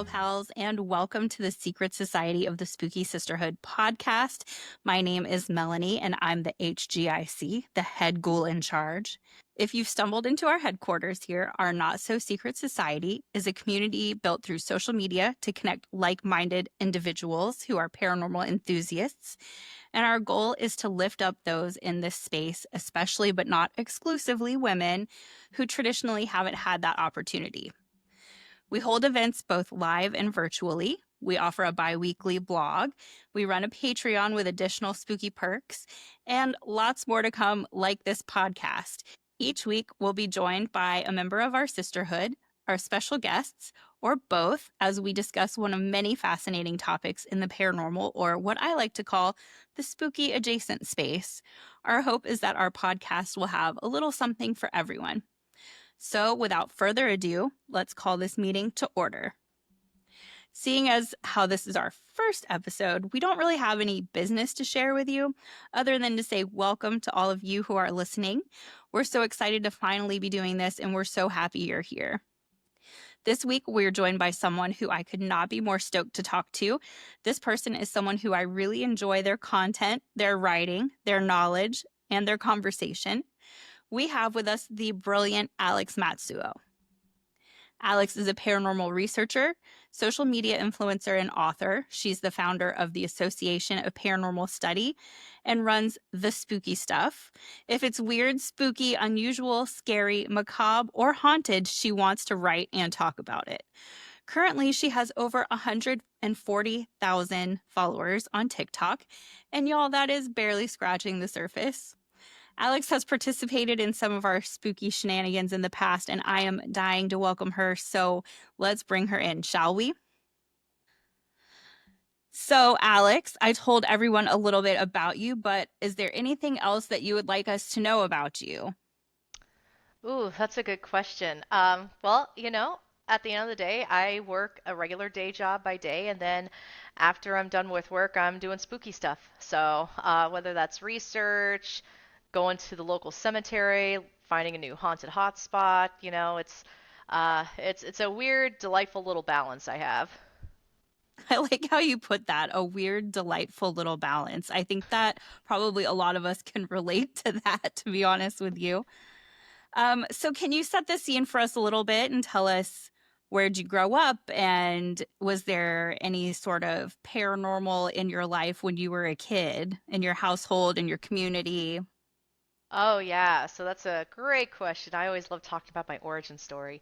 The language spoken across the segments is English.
paranormal pals, and welcome to the Secret Society of the Spooky Sisterhood podcast. My name is Melanie, and I'm the HGIC, the head ghoul in charge. If you've stumbled into our headquarters here, our Not So Secret Society is a community built through social media to connect like-minded individuals who are paranormal enthusiasts. And our goal is to lift up those in this space, especially but not exclusively women, who traditionally haven't had that opportunity. We hold events both live and virtually. We offer a bi-weekly blog. We run a Patreon with additional spooky perks, and lots more to come like this podcast. Each week, we'll be joined by a member of our sisterhood, our special guests, or both, as we discuss one of many fascinating topics in the paranormal, or what I like to call the spooky adjacent space. Our hope is that our podcast will have a little something for everyone. So without further ado, let's call this meeting to order. Seeing as how this is our first episode, we don't really have any business to share with you other than to say welcome to all of you who are listening. We're so excited to finally be doing this, and we're so happy you're here. This week, we're joined by someone who I could not be more stoked to talk to. This person is someone who I really enjoy their content, their writing, their knowledge, and their conversation. We have with us the brilliant Alex Matsuo. Alex is a paranormal researcher, social media influencer, and author. She's the founder of the Association of Paranormal Study and runs The Spooky Stuff. If it's weird, spooky, unusual, scary, macabre, or haunted, she wants to write and talk about it. Currently, she has over 140,000 followers on TikTok, and y'all, that is barely scratching the surface. Alex has participated in some of our spooky shenanigans in the past, and I am dying to welcome her, so let's bring her in, shall we? So, Alex, I told everyone a little bit about you, but is there anything else that you would like us to know about you? Ooh, that's a good question. At the end of the day, I work a regular day job by day, and then after I'm done with work, I'm doing spooky stuff. So, whether that's research, going to the local cemetery, finding a new haunted hotspot, it's a weird, delightful little balance I have. I like how you put that, a weird, delightful little balance. I think that probably a lot of us can relate to that, to be honest with you. So can you set the scene for us a little bit and tell us, where'd you grow up, and was there any sort of paranormal in your life when you were a kid, in your household, in your community? Oh yeah, so that's a great question. I always love talking about my origin story.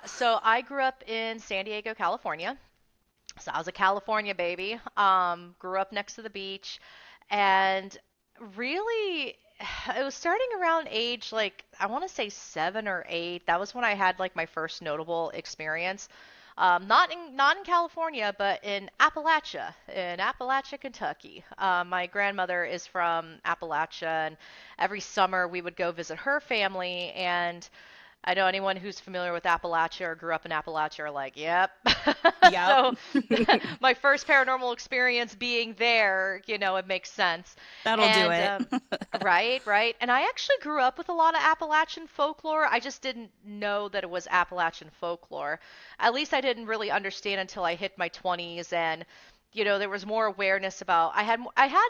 So I grew up in San Diego, California. So I was a California baby. Grew up next to the beach, and really, it was starting around age like I want to say 7 or 8. That was when I had like my first notable experience. Not in California, but in Appalachia, Kentucky. My grandmother is from Appalachia, and every summer we would go visit her family. And I know anyone who's familiar with Appalachia or grew up in Appalachia are like, yep. Yep. So my first paranormal experience being there, it makes sense. That'll do And it. right, right. And I actually grew up with a lot of Appalachian folklore. I just didn't know that it was Appalachian folklore. At least I didn't really understand until I hit my 20s, and there was more awareness about I had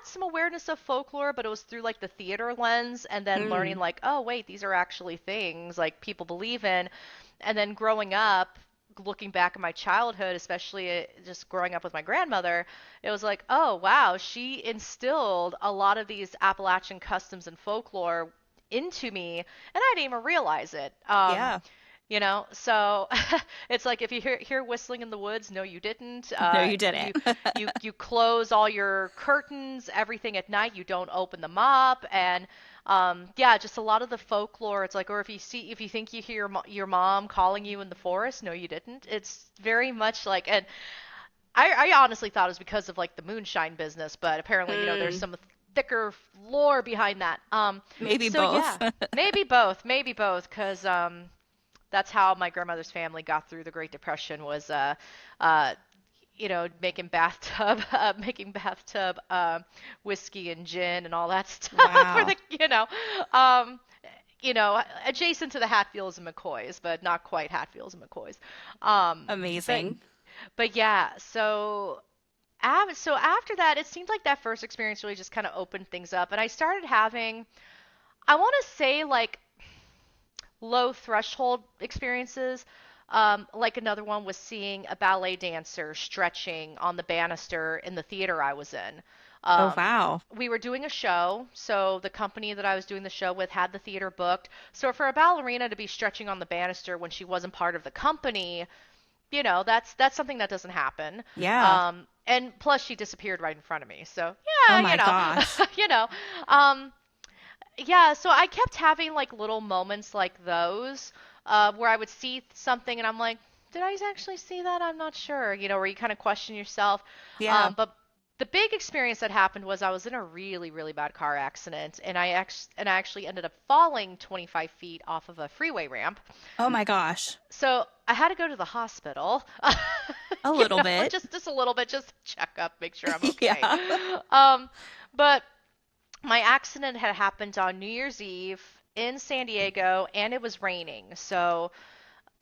some awareness of folklore, but it was through like the theater lens, and then learning Mm. like, oh wait, these are actually things like people believe in. And then growing up, looking back at my childhood, especially just growing up with my grandmother, it was like, oh wow, she instilled a lot of these Appalachian customs and folklore into me, and I didn't even realize it. Yeah. So it's like if you hear whistling in the woods, no, you didn't. No, you didn't. You close all your curtains, everything at night. You don't open them up, and yeah, just a lot of the folklore. It's like, or if you think you hear your mom calling you in the forest, no, you didn't. It's very much like, and I honestly thought it was because of like the moonshine business, but apparently, there's Mm. some thicker lore behind that. Maybe So both. yeah, maybe both, because that's how my grandmother's family got through the Great Depression was uh, making bathtub whiskey and gin and all that stuff for Wow. um, adjacent to the Hatfields and McCoys, but not quite Hatfields and McCoys. Um, but Amazing. But yeah, so after that, it seemed like that first experience really just kind of opened things up, and I started having, I want to say, like, low threshold experiences. Like another one was seeing a ballet dancer stretching on the banister in the theater I was in. Oh, Um, wow. we were doing a show, so the company that I was doing the show with had the theater booked. So for a ballerina to be stretching on the banister when she wasn't part of the company, that's something that doesn't happen. Yeah. And plus she disappeared right in front of me. So Oh yeah, my gosh. you know. Um, yeah, so I kept having like little moments like those, where I would see something and I'm like, did I actually see that? I'm not sure, where you kind of question yourself. Yeah. But the big experience that happened was I was in a really, really bad car accident, and I actually ended up falling 25 feet off of a freeway ramp. Oh my gosh. So I had to go to the hospital, A little bit. just a little bit, just check up, make sure I'm okay. Yeah. Um, but my accident had happened on New Year's Eve in San Diego, and it was raining. So,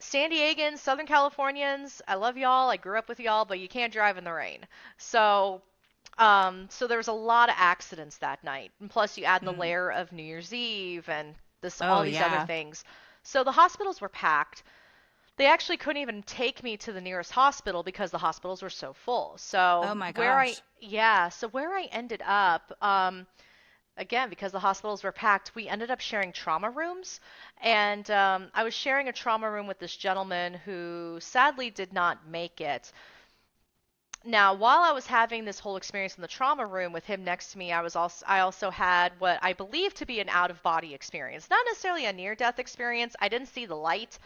San Diegans, Southern Californians, I love y'all. I grew up with y'all, but you can't drive in the rain. So, so there was a lot of accidents that night. And plus, you add the Mm. layer of New Year's Eve and Oh all these other yeah. things. So the hospitals were packed. They actually couldn't even take me to the nearest hospital because the hospitals were so full. Oh my gosh. So where I ended up, again, because the hospitals were packed, we ended up sharing trauma rooms. And I was sharing a trauma room with this gentleman who sadly did not make it. Now, while I was having this whole experience in the trauma room with him next to me, I also had what I believe to be an out of body experience. Not necessarily a near death experience. I didn't see the light,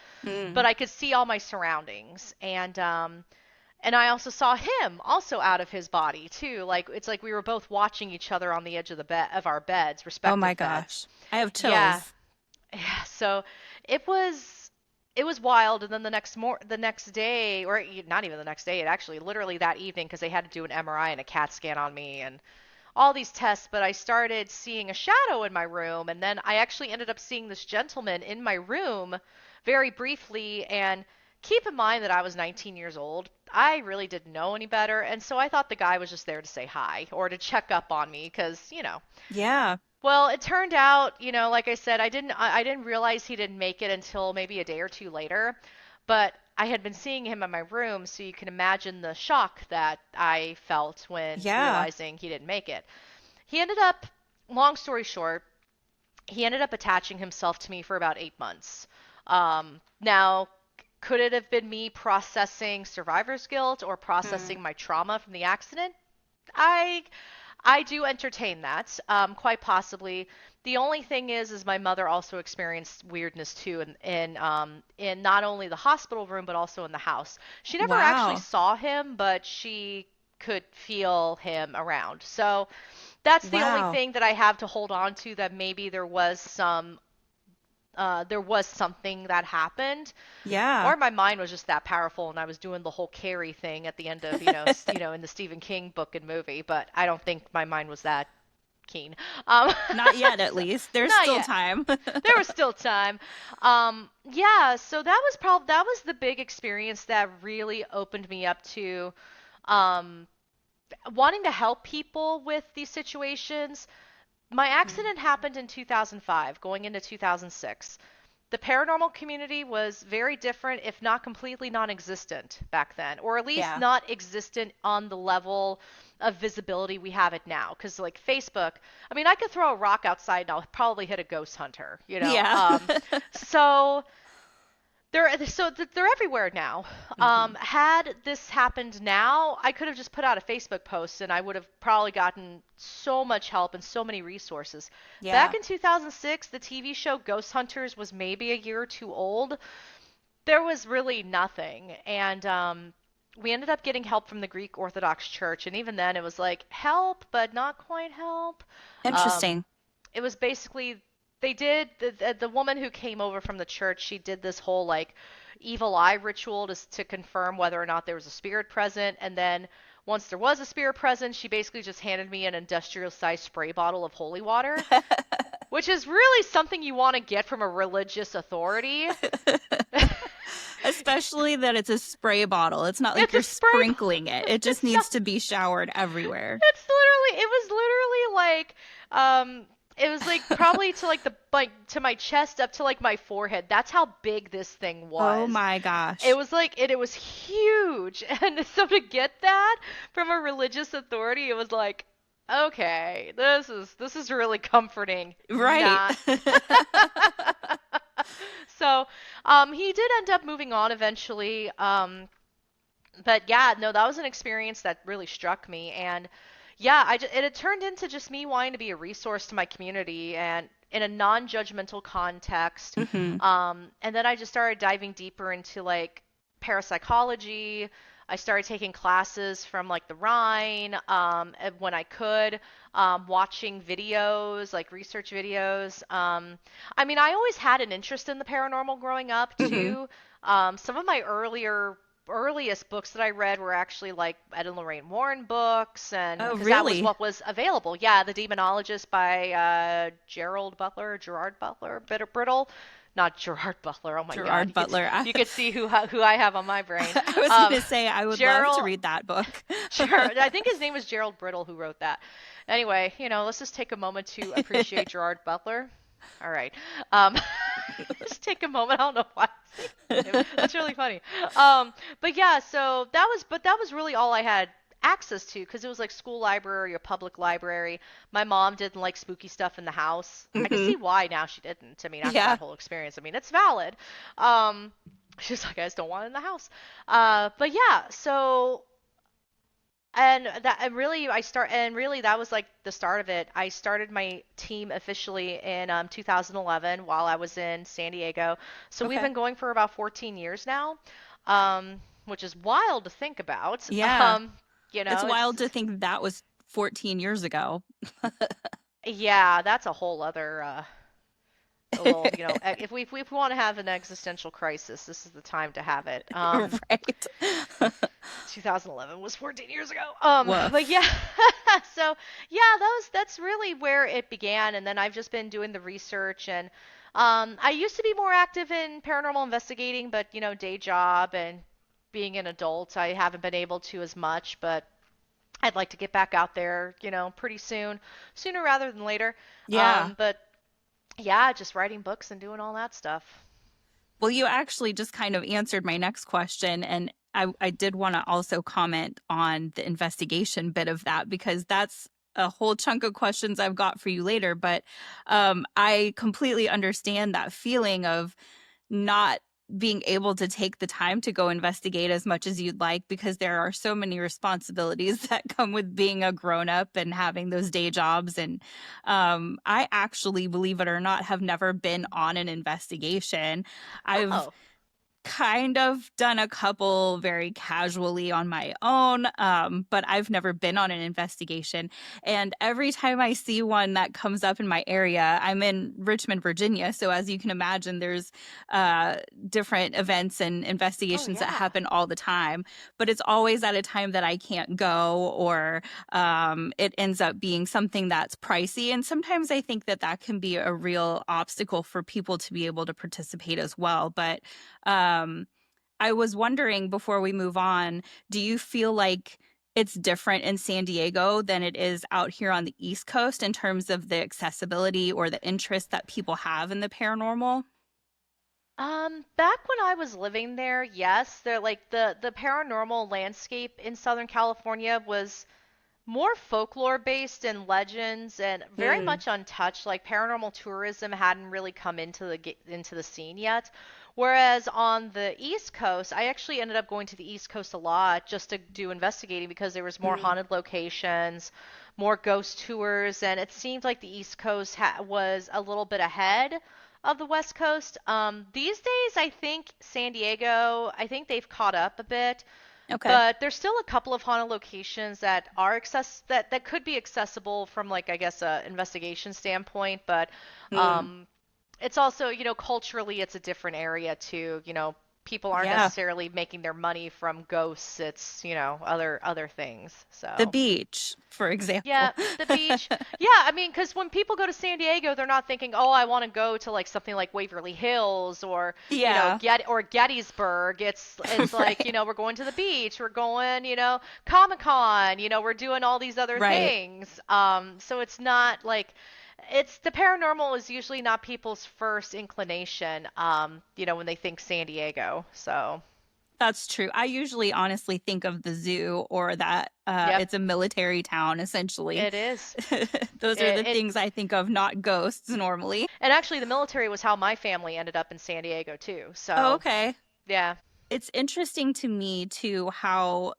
but Mm. I could see all my surroundings. And I also saw him also out of his body too. Like it's like we were both watching each other on the edge of the bed of our beds, Oh my respective beds. gosh. I have Yeah. chills. Yeah, so it was it was wild. And then the next day, or not even the next day, it actually literally that evening, because they had to do an MRI and a CAT scan on me and all these tests, but I started seeing a shadow in my room, and then I actually ended up seeing this gentleman in my room very briefly. And keep in mind that I was 19 years old. I really didn't know any better, and so I thought the guy was just there to say hi or to check up on me because, Yeah. well, it turned out, like I said, I didn't realize he didn't make it until maybe a day or two later, but I had been seeing him in my room, so you can imagine the shock that I felt when Yeah. realizing he didn't make it. He ended up, long story short, he ended up attaching himself to me for about 8 months. Now, could it have been me processing survivor's guilt or Mm. processing my trauma from the accident? I I do entertain that, quite possibly. The only thing is my mother also experienced weirdness too, in not only the hospital room but also in the house. She never actually Wow. saw him, but she could feel him around. So that's the only Wow. thing that I have to hold on to, that maybe there was something that happened, Yeah. or my mind was just that powerful and I was doing the whole Carrie thing at the end of, in the Stephen King book and movie, but I don't think my mind was that keen. Um, Not yet, at least. There's not still yet. time. There was still time. Yeah, so that was the big experience that really opened me up to um, wanting to help people with these situations. My Mm. accident happened in 2005, going into 2006. The paranormal community was very different, if not completely non existent back then, or at least Yeah. not existent on the level of visibility we have it now. Because, like Facebook, I mean, I could throw a rock outside and I'll probably hit a ghost hunter. Yeah. So they're everywhere now. Hmm. Had this happened now, I could have just put out a Facebook post and I would have probably gotten so much help and so many resources. Back Yeah. in 2006, the TV show Ghost Hunters was maybe a year or two old. There was really nothing. And we ended up getting help from the Greek Orthodox Church. And even then, it was like help, but not quite help. Um, Interesting. it was basically, they did the woman who came over from the church, she did this whole like evil eye ritual to confirm whether or not there was a spirit present. And then once there was a spirit present, she basically just handed me an industrial sized spray bottle of holy water, which is really something you want to get from a religious authority. Especially that it's a spray bottle. It's not like It's a you're spray sprinkling it. bottle. It just It's not. needs to be showered everywhere. It was literally like, it was like probably to like to my chest up to like my forehead. That's how big this thing Oh was. my It gosh. was like, it was huge. And so to get that from a religious authority, it was like, okay, this is really comforting. Right. Not. So, he did end up moving on eventually. But yeah, no, that was an experience that really struck me. And yeah, it had turned into just me wanting to be a resource to my community and in a non-judgmental context. Hmm. And then I just started diving deeper into like parapsychology. I started taking classes from like the Rhine, when I could, watching videos, like research videos. I mean, I always had an interest in the paranormal growing up Hmm. too. Some of my earliest books that I read were actually like Ed and Lorraine Warren books, and Oh, because that was really? what was available. Yeah, The Demonologist by Gerard Butler, Brittle, not Gerard Butler. Oh my God, Gerard Butler. you could see who I have on my brain. I was Um, gonna say I would love to Gerald, read that book. I think his name was Gerald Brittle who wrote that. Anyway, let's just take a moment to appreciate Gerard Butler. All right. Um, just take a moment. I don't know why. That's really funny. But yeah, so that was really all I had access to because it was like school library or public library. My mom didn't like spooky stuff in the house. I can Hmm. see why now she didn't. I mean, after Yeah. that whole experience, I mean, it's valid. She's like, I just don't want it in the house. But yeah, so and really that was like the start of it. I started my team officially in 2011 while I was in San Diego. So we've Okay. been going for about 14 years now, which is wild to think about. Yeah. It's wild to It's think that was 14 years ago. yeah, that's a whole other a little, if we want to have an existential crisis, this is the time to have it. Right. 2011 was 14 years ago. But Woof. yeah, so yeah, that's really where it began, and then I've just been doing the research, and I used to be more active in paranormal investigating, but day job and being an adult, I haven't been able to as much, but I'd like to get back out there, pretty soon, sooner rather than later. Yeah. But yeah, just writing books and doing all that stuff. Well, you actually just kind of answered my next question. And I did want to also comment on the investigation bit of that because that's a whole chunk of questions I've got for you later. But I completely understand that feeling of not being able to take the time to go investigate as much as you'd like because there are so many responsibilities that come with being a grown up and having those day jobs. And I actually, believe it or not, have never been on an investigation. I've Oh, kind of done a couple very casually on my own, but I've never been on an investigation. And every time I see one that comes up in my area, I'm in Richmond, Virginia. So as you can imagine, there's uh, different events and oh investigations that yeah. happen all the time. But it's always at a time that I can't go, or it ends up being something that's pricey. And sometimes I think that that can be a real obstacle for people to be able to participate as well. But um, I was wondering before we move on, do you feel like it's different in San Diego than it is out here on the East Coast in terms of the accessibility or the interest that people have in the paranormal? Back when I was living there, yes, they're like the paranormal landscape in Southern California was more folklore based and legends and very Mm, much untouched. Like paranormal tourism hadn't really come into the scene yet. Whereas on the East Coast, I actually ended up going to the East Coast a lot just to do investigating because there was more mm, haunted locations, more ghost tours, and it seemed like the East Coast was a little bit ahead of the West Coast. These days, I think San Diego, I think they've caught up a bit, okay. but there's still a couple of haunted locations that are that could be accessible from like I guess a investigation standpoint, but Mm, um it's also, culturally it's a different area too, People aren't Yeah. necessarily making their money from ghosts. It's, other things. The So, beach, for yeah, example. the beach. Yeah, I mean, because when people go to San Diego, they're not thinking, oh, I want to go to like something like Waverly Hills or, Yeah. Gettysburg. It's like, Right. we're going to the beach, we're going, Comic-Con, we're doing all these other Right. things. So it's not like it's the paranormal is usually not people's first inclination, when they think San Diego. So, That's true. I usually honestly think of the zoo or that yep, it's a military town, essentially. it is. Those are It, the it things I think of, not ghosts normally. And actually, the military was how my family ended up in San Diego too. Oh, So, okay. yeah. It's interesting to me, too, how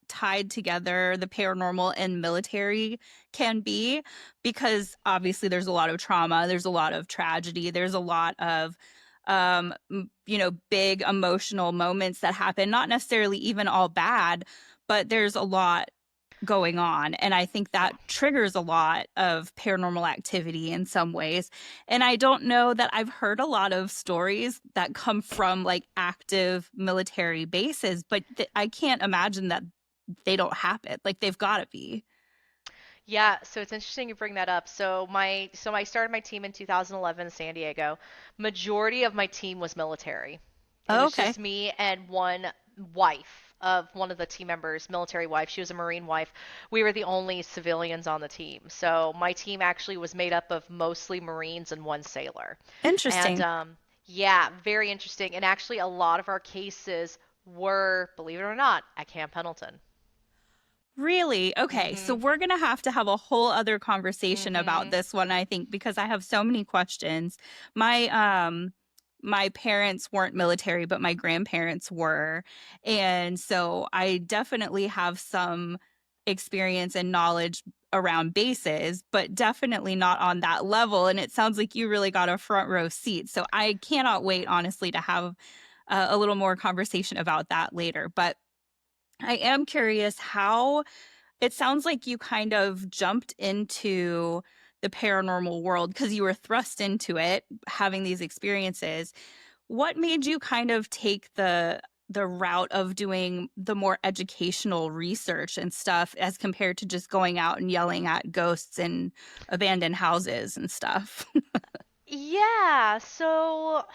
tied together the paranormal and military can be, because obviously there's a lot of trauma, there's a lot of tragedy, there's a lot of big emotional moments that happen, not necessarily even all bad, but there's a lot going on, and I think Yeah. that triggers a lot of paranormal activity in some ways. And I don't know that I've heard a lot of stories that come from like active military bases, but I can't imagine that they don't happen. Like they've got to be. Yeah, so it's interesting you bring that up. So I started my team in 2011 in San Diego. Majority of my team was military. It Oh, was okay. just me and one wife of one of the team members, military wife. She was a Marine wife. We were the only civilians on the team. So my team actually was made up of mostly Marines and one sailor. And Interesting. yeah, very interesting. And actually a lot of our cases were, believe it or not, at Camp Pendleton. Really? Okay. So Mhm. we're going to have a whole other conversation about Mhm. this one, I think, because I have so many questions. My my parents weren't military, but my grandparents were. And so I definitely have some experience and knowledge around bases, but definitely not on that level. And it sounds like you really got a front row seat. So I cannot wait, honestly, to have a little more conversation about that later. But I am curious how it sounds like you kind of jumped into the paranormal world because you were thrust into it, having these experiences. What made you kind of take the route of doing the more educational research and stuff as compared to just going out and yelling at ghosts in abandoned houses and stuff? Yeah, so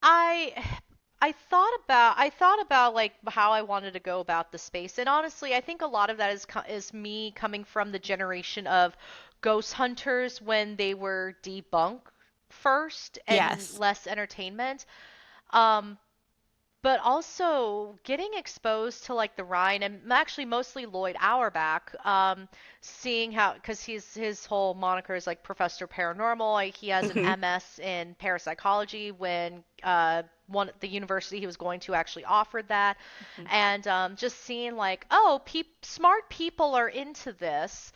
I I thought about like how I wanted to go about the space. And honestly, I think a lot of that is me coming from the generation of ghost hunters when they were debunked first and Yes. less entertainment. Um but also getting exposed to like the Rhine and actually mostly Lloyd Auerbach, seeing how because his whole moniker is like Professor Paranormal. Like he has an Hmm. MS in parapsychology when one the university he was going to actually offered that, and just seeing like oh smart people are into this.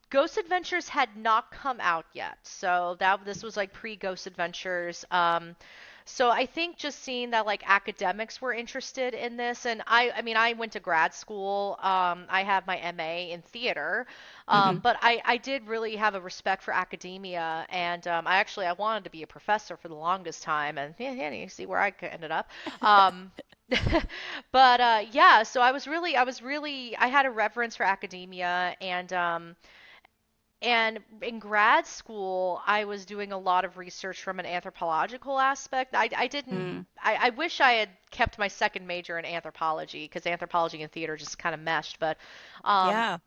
Ghost Adventures had not come out yet, so this was like pre Ghost Adventures. So I think just seeing that like academics were interested in this, and I mean I went to grad school. I have my MA in theater, Hmm. but I did really have a respect for academia, and I wanted to be a professor for the longest time, and yeah, you see where ended up. Um, but yeah, so I had a reverence for academia, and in grad school, I was doing a lot of research from an anthropological aspect. I didn't, Mm. I wish I had kept my second major in anthropology because anthropology and theater just kind of meshed. But Yeah.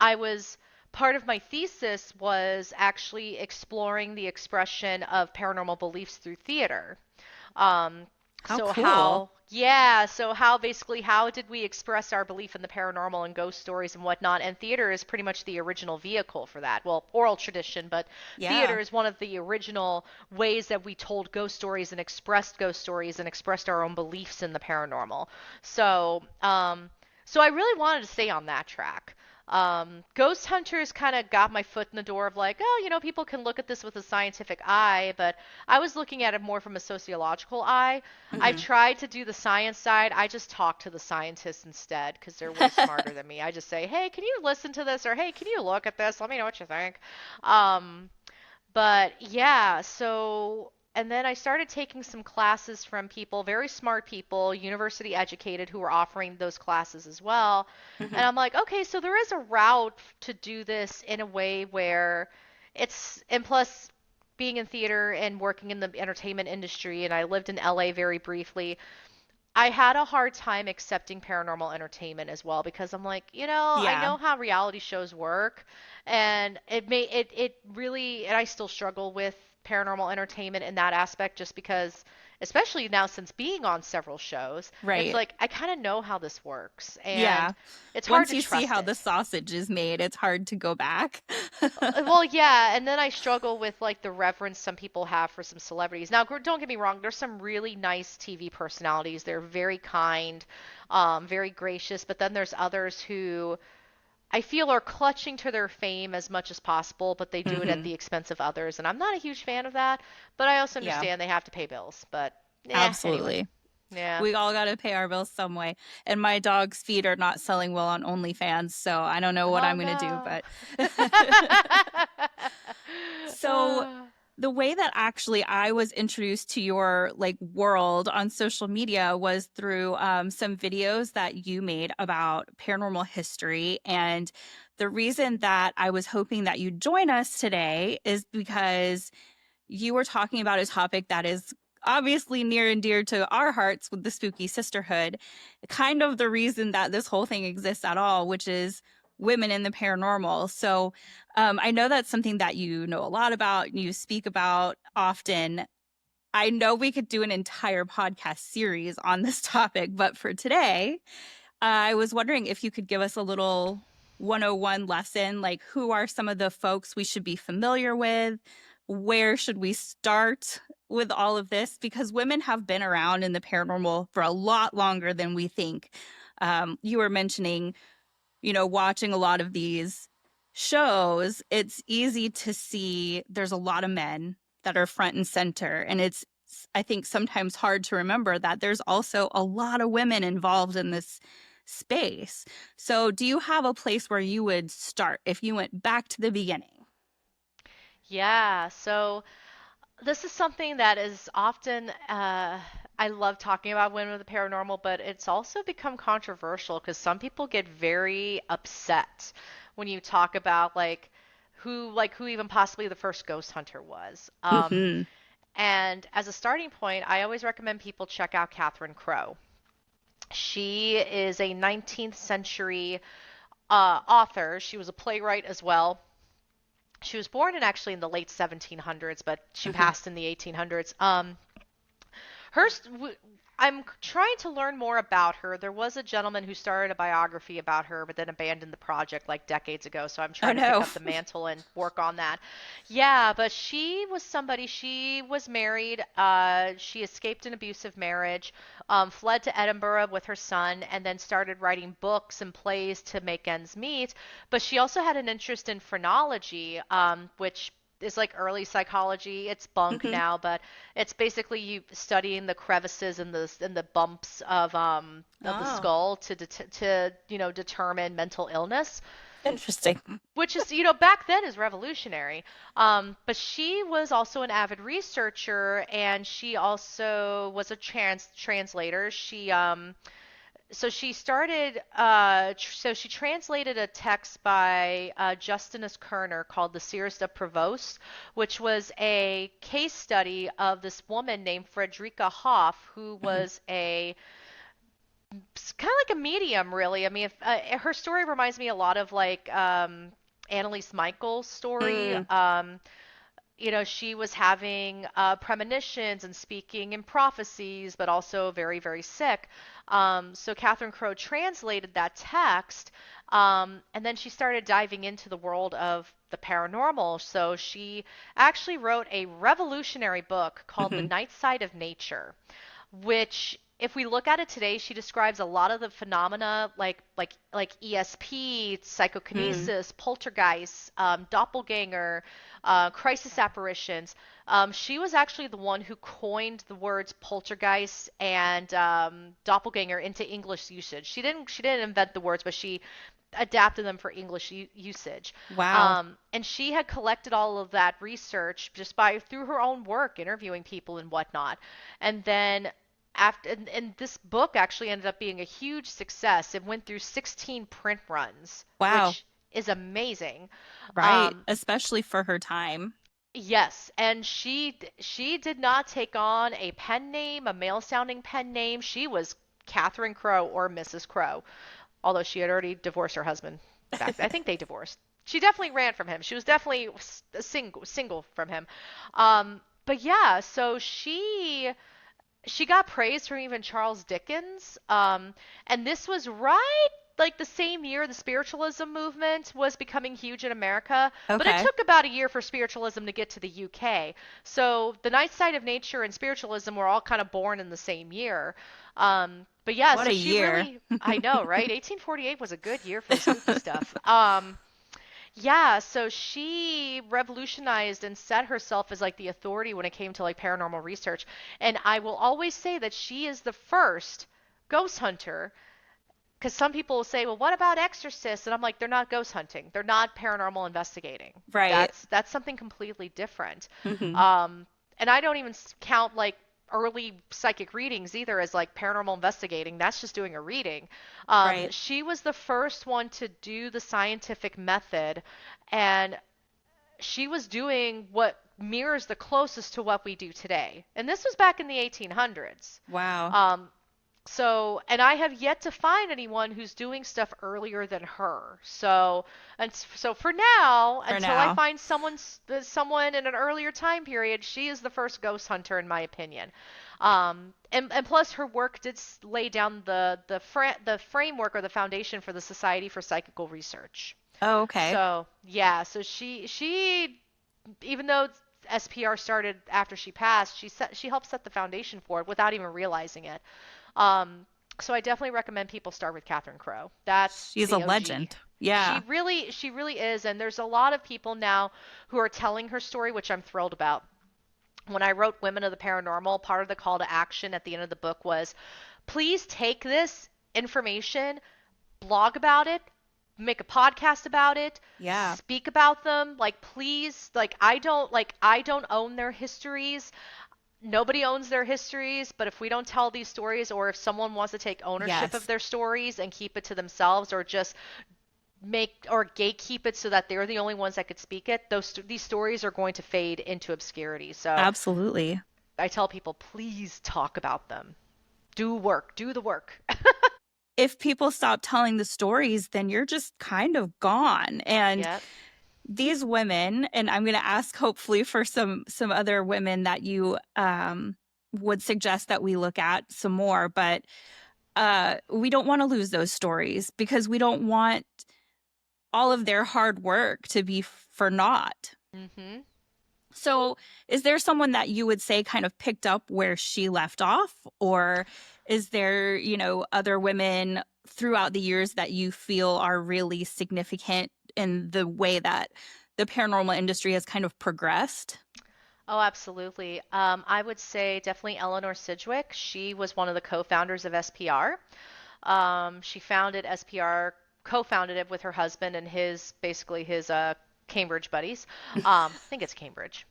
part of my thesis was actually exploring the expression of paranormal beliefs through theater. Um, How cool. so how did we express our belief in the paranormal and ghost stories and whatnot? And theater is pretty much the original vehicle for that. Well, oral tradition, but Yeah. theater is one of the original ways that we told ghost stories and expressed ghost stories and expressed our own beliefs in the paranormal. So, so I really wanted to stay on that track. Ghost Hunters kind of got my foot in the door of like, oh, people can look at this with a scientific eye, but I was looking at it more from a sociological eye. I've Hmm. tried to do the science side. I just talk to the scientists instead because they're way smarter than me. I just say, hey, can you listen to this? Or hey, can you look at this? Let me know what you think. Um, but yeah, so And then I started taking some classes from people, very smart people, university educated, who were offering those classes as well. And Hmm. I'm like, okay, so there is a route to do this in a way where and plus being in theater and working in the entertainment industry, and I lived in LA very briefly, I had a hard time accepting paranormal entertainment as well because I'm like, I Yeah. know how reality shows work, and it really, and I still struggle with paranormal entertainment in that aspect just because, especially now since being on several shows, it's Right. like I kind of know how this works, and Yeah. it's hard Once to you see trust how the it. sausage is made, it's hard to go back. Well, yeah, and then I struggle with like the reverence some people have for some celebrities. Now, don't get me wrong, there's some really nice TV personalities. They're very kind, very gracious, but then there's others who I feel are clutching to their fame as much as possible, but they do it at Hmm. the expense of others, and I'm not a huge fan of that, but I also Yeah, understand they have to pay bills. But yeah, anyway. absolutely. Yeah. We all got to pay our bills some way. And my dog's feet are not selling well on OnlyFans, so I don't know what Oh I'm going to do, no. but so the way that actually I was introduced to your like world on social media was through some videos that you made about paranormal history. And the reason that I was hoping that you'd join us today is because you were talking about a topic that is obviously near and dear to our hearts with the Spooky Sisterhood, kind of the reason that this whole thing exists at all, which is women in the paranormal. So I know that's something that you know a lot about, you speak about often. I know we could do an entire podcast series on this topic, but for today, I was wondering if you could give us a little 101 lesson, like who are some of the folks we should be familiar with? Where should we start with all of this? Because women have been around in the paranormal for a lot longer than we think. You were mentioning, watching a lot of these shows, it's easy to see there's a lot of men that are front and center. And it's, I think, sometimes hard to remember that there's also a lot of women involved in this space. So, do you have a place where you would start if you went back to the beginning? Yeah, so this is something that is often, I love talking about women with the paranormal, but it's also become controversial because some people get very upset when you talk about who even possibly the first ghost hunter was. Hmm. And as a starting point, I always recommend people check out Catherine Crowe. She is a 19th century author. She was a playwright as well. She was born in the late 1700s, but she Hmm. passed in the 1800s. Her, I'm trying to learn more about her. There was a gentleman who started a biography about her, but then abandoned the project like decades ago. So I'm Oh, trying to pick no. up the mantle and work on that. Yeah, but she was somebody. She was married. She escaped an abusive marriage, fled to Edinburgh with her son, and then started writing books and plays to make ends meet. But she also had an interest in phrenology, which is like early psychology. It's bunk Hmm. now, but it's basically you studying the crevices and the bumps of the Oh, skull to determine mental illness, interesting. which is back then is revolutionary. But she was also an avid researcher, and she also was a translator. She translated a text by Justinus Kerner called The Seeress of Prevost, which was a case study of this woman named Frederica Hoff, who Hmm. was a kind of like a medium, really. I mean, her story reminds me a lot of Annalise Michael's story. Mm. She was having premonitions and speaking in prophecies, but also very, very sick. So Catherine Crowe translated that text, and then she started diving into the world of the paranormal. So she actually wrote a revolutionary book called The Hmm. Night Side of Nature, which if we look at it today, she describes a lot of the phenomena like ESP, Mm. psychokinesis, poltergeist, doppelganger, crisis apparitions. She was actually the one who coined the words poltergeist and doppelganger into English usage. She didn't invent the words, but she adapted them for English usage. Wow. And she had collected all of that research just by through her own work, interviewing people and whatnot. And then and this book actually ended up being a huge success. It went through 16 print runs, Wow. which is amazing. Right. Um, Especially for her time. yes, and she did not take on a pen name, a male sounding pen name. She was Catherine Crowe or Mrs. Crowe, although she had already divorced her husband back then. I think they divorced. She definitely ran from him. She was definitely single from him. But yeah, so she got praise from even Charles Dickens. And this was right like the same year the spiritualism movement was becoming huge in America, but it Okay. took about a year for spiritualism to get to the UK. So the night side of nature and spiritualism were all kind of born in the same year. But yeah, What so a she year. really, I know, right? 1848 was a good year for the spooky stuff. Yeah, so she revolutionized and set herself as like the authority when it came to like paranormal research. And I will always say that she is the first ghost hunter, because some people will say, "Well, what about exorcists?" And I'm like, "They're not ghost hunting. They're not paranormal investigating. Right. That's something completely different." Hmm. Um, and I don't even count like early psychic readings either as like paranormal investigating. That's just doing a reading. Right. She was the first one to do the scientific method, and she was doing what mirrors the closest to what we do today. And this was back in the 1800s. Wow. Um, and I have yet to find anyone who's doing stuff earlier than her. So for now, For until I now. find someone in an earlier time period, she is the first ghost hunter in my opinion. And plus her work did lay down the framework or the foundation for the Society for Psychical Research. Oh, okay. So yeah, so she even though SPR started after she passed, she helped set the foundation for it without even realizing it. Um, so I definitely recommend people start with Catherine Crowe. That's She's a the OG. legend. Yeah. She really is, and there's a lot of people now who are telling her story, which I'm thrilled about. When I wrote Women of the Paranormal, part of the call to action at the end of the book was, please take this information, blog about it, make a podcast about it, Yeah. speak about them. Like please, I don't own their histories. Nobody owns their histories, but if we don't tell these stories, or if someone wants to take ownership of Yes. their stories and keep it to themselves, or just make or gatekeep it so that they're the only ones that could speak it, these stories are going to fade into obscurity. So Absolutely. I tell people, please talk about them. Do the work. If people stop telling the stories, then you're just kind of gone. And Yep. these women, and I'm going to ask hopefully for some other women that you would suggest that we look at some more, but we don't want to lose those stories because we don't want all of their hard work to be for naught. Mm-hmm. So, is there someone that you would say kind of picked up where she left off? Or is there, other women throughout the years that you feel are really significant in the way that the paranormal industry has kind of progressed? Oh, absolutely. I would say definitely Eleanor Sidgwick. She was one of the co-founders of SPR. She founded SPR, co-founded it with her husband and basically his Cambridge buddies. I think it's Cambridge.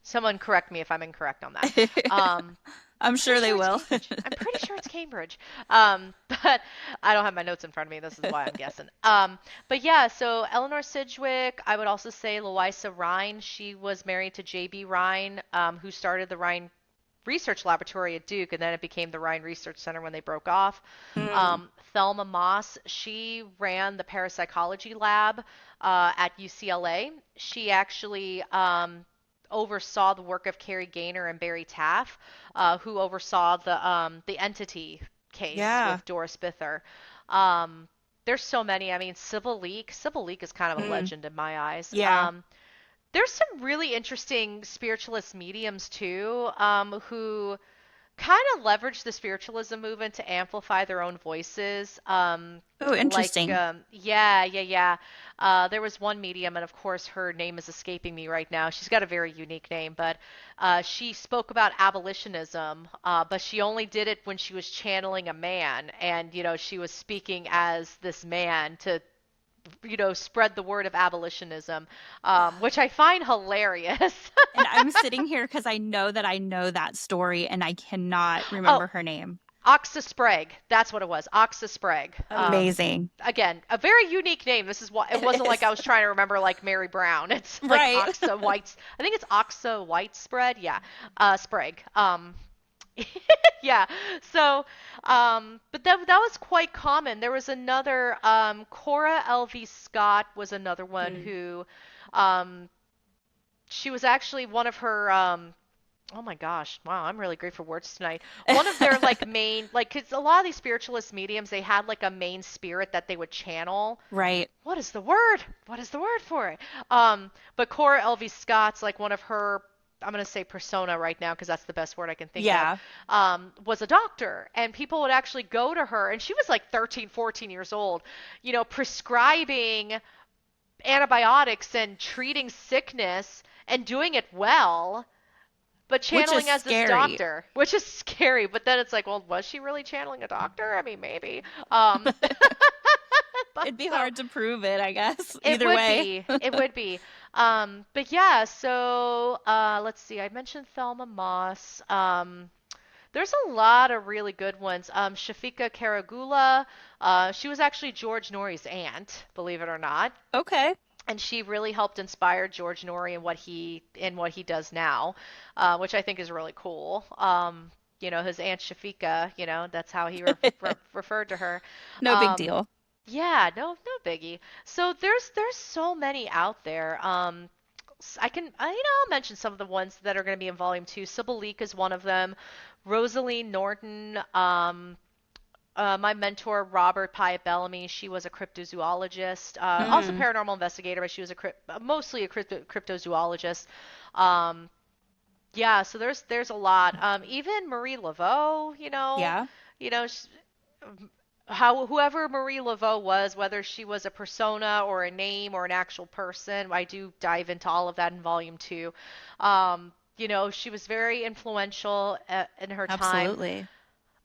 Someone correct me if I'm incorrect on that. I'm Pretty sure they sure it's will. Cambridge. I'm pretty sure it's Cambridge. But I don't have my notes in front of me. This is why I'm guessing. But yeah, so Eleanor Sidgwick. I would also say Louisa Rhine. She was married to J.B. Rhine, who started the Rhine Research Laboratory at Duke, and then it became the Rhine Research Center when they broke off. Mm, Thelma Moss. She ran the parapsychology lab at UCLA. She actually oversaw the work of Carrie Gaynor and Barry Taff, who oversaw the entity case yeah. with Doris Bither. Um, there's so many. I mean, Sybil Leek. Sybil Leek is kind of a Mm, legend in my eyes. yeah. There's some really interesting spiritualist mediums too, who kind of leveraged the spiritualism movement to amplify their own voices. Oh, interesting. Yeah, yeah, yeah. There was one medium, and of course, her name is escaping me right now. She's got a very unique name, but she spoke about abolitionism, but she only did it when she was channeling a man, and she was speaking as this man to spread the word of abolitionism, which I find hilarious. And I'm sitting here because I know that story and I cannot Oh, remember her name. Oxa Sprague. That's what it was. Oxa Sprague. Amazing. Again, a very unique name. This is why it It wasn't like is. I was trying to remember like Mary Brown. It's like Right. Oxa White. I think it's Oxa White Spread. Yeah. Sprague. Yeah. So, but that was quite common. There was another, Cora L.V. Scott was another one Mm. who, um, she was actually one of her, oh my gosh, wow, I'm really great for words tonight. One of their like main, like, 'cause a lot of these spiritualist mediums, they had like a main spirit that they would channel. Right. What is the word? What is the word for it? But Cora L.V. Scott's like one of her, I'm gonna say persona right now because that's the best word I can think of, Yeah. was a doctor, and people would actually go to her, and she was like 13, 14 years old, prescribing antibiotics and treating sickness and doing it well, but Which is channeling as this scary. doctor, which is scary. But then it's like, well, was she really channeling a doctor? I mean, maybe. Um, but It'd be so hard to prove it, I guess. it Either would way. be. It would be. But yeah, so let's see. I mentioned Thelma Moss. There's a lot of really good ones. Shafika Karagula, she was actually George Norrie's aunt, believe it or not, Okay. and she really helped inspire George Norrie in what he does now, which I think is really cool. His aunt Shafika, that's how he referred to her. No big Um, deal. yeah, no biggie. So there's so many out there. I'll mention some of the ones that are going to be in volume two. Sybil Leek is one of them. Rosalie Norton, my mentor Robert Pyatt Bellamy, she was a cryptozoologist, also Mm. paranormal investigator, but she was mostly a cryptozoologist. Um, yeah, so there's a lot. Even Marie Laveau, Yeah. you know, sh how whoever Marie Laveau was, whether she was a persona or a name or an actual person, I do dive into all of that in volume two. She was very influential in her time. Absolutely.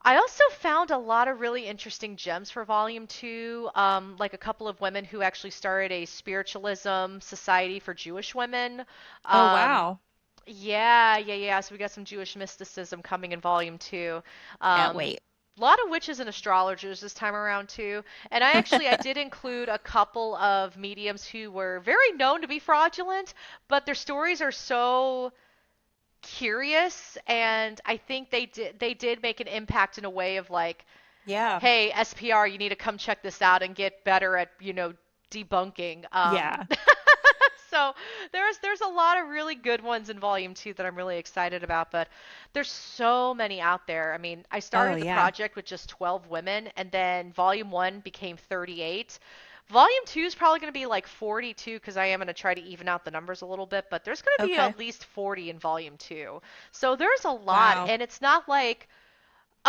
I also found a lot of really interesting gems for Volume 2, like a couple of women who actually started a spiritualism society for Jewish women. Oh, Um, wow. yeah, yeah, yeah. So we got some Jewish mysticism coming in Volume 2. Can't Um, wait. a lot of witches and astrologers this time around too. And I did include a couple of mediums who were very known to be fraudulent, but their stories are so curious, and I think they did make an impact in a way of like, Yeah. hey, SPR, you need to come check this out and get better at, debunking. Yeah. So there's a lot of really good ones in volume 2 that I'm really excited about, but there's so many out there. I mean, I Oh, started the yeah. project with just 12 women, and then volume 1 became 38. Volume 2 is probably going to be like 42 because I am going to try to even out the numbers a little bit, but there's going to be Okay. at least 40 in volume 2. So there's a lot, Wow. and it's not like,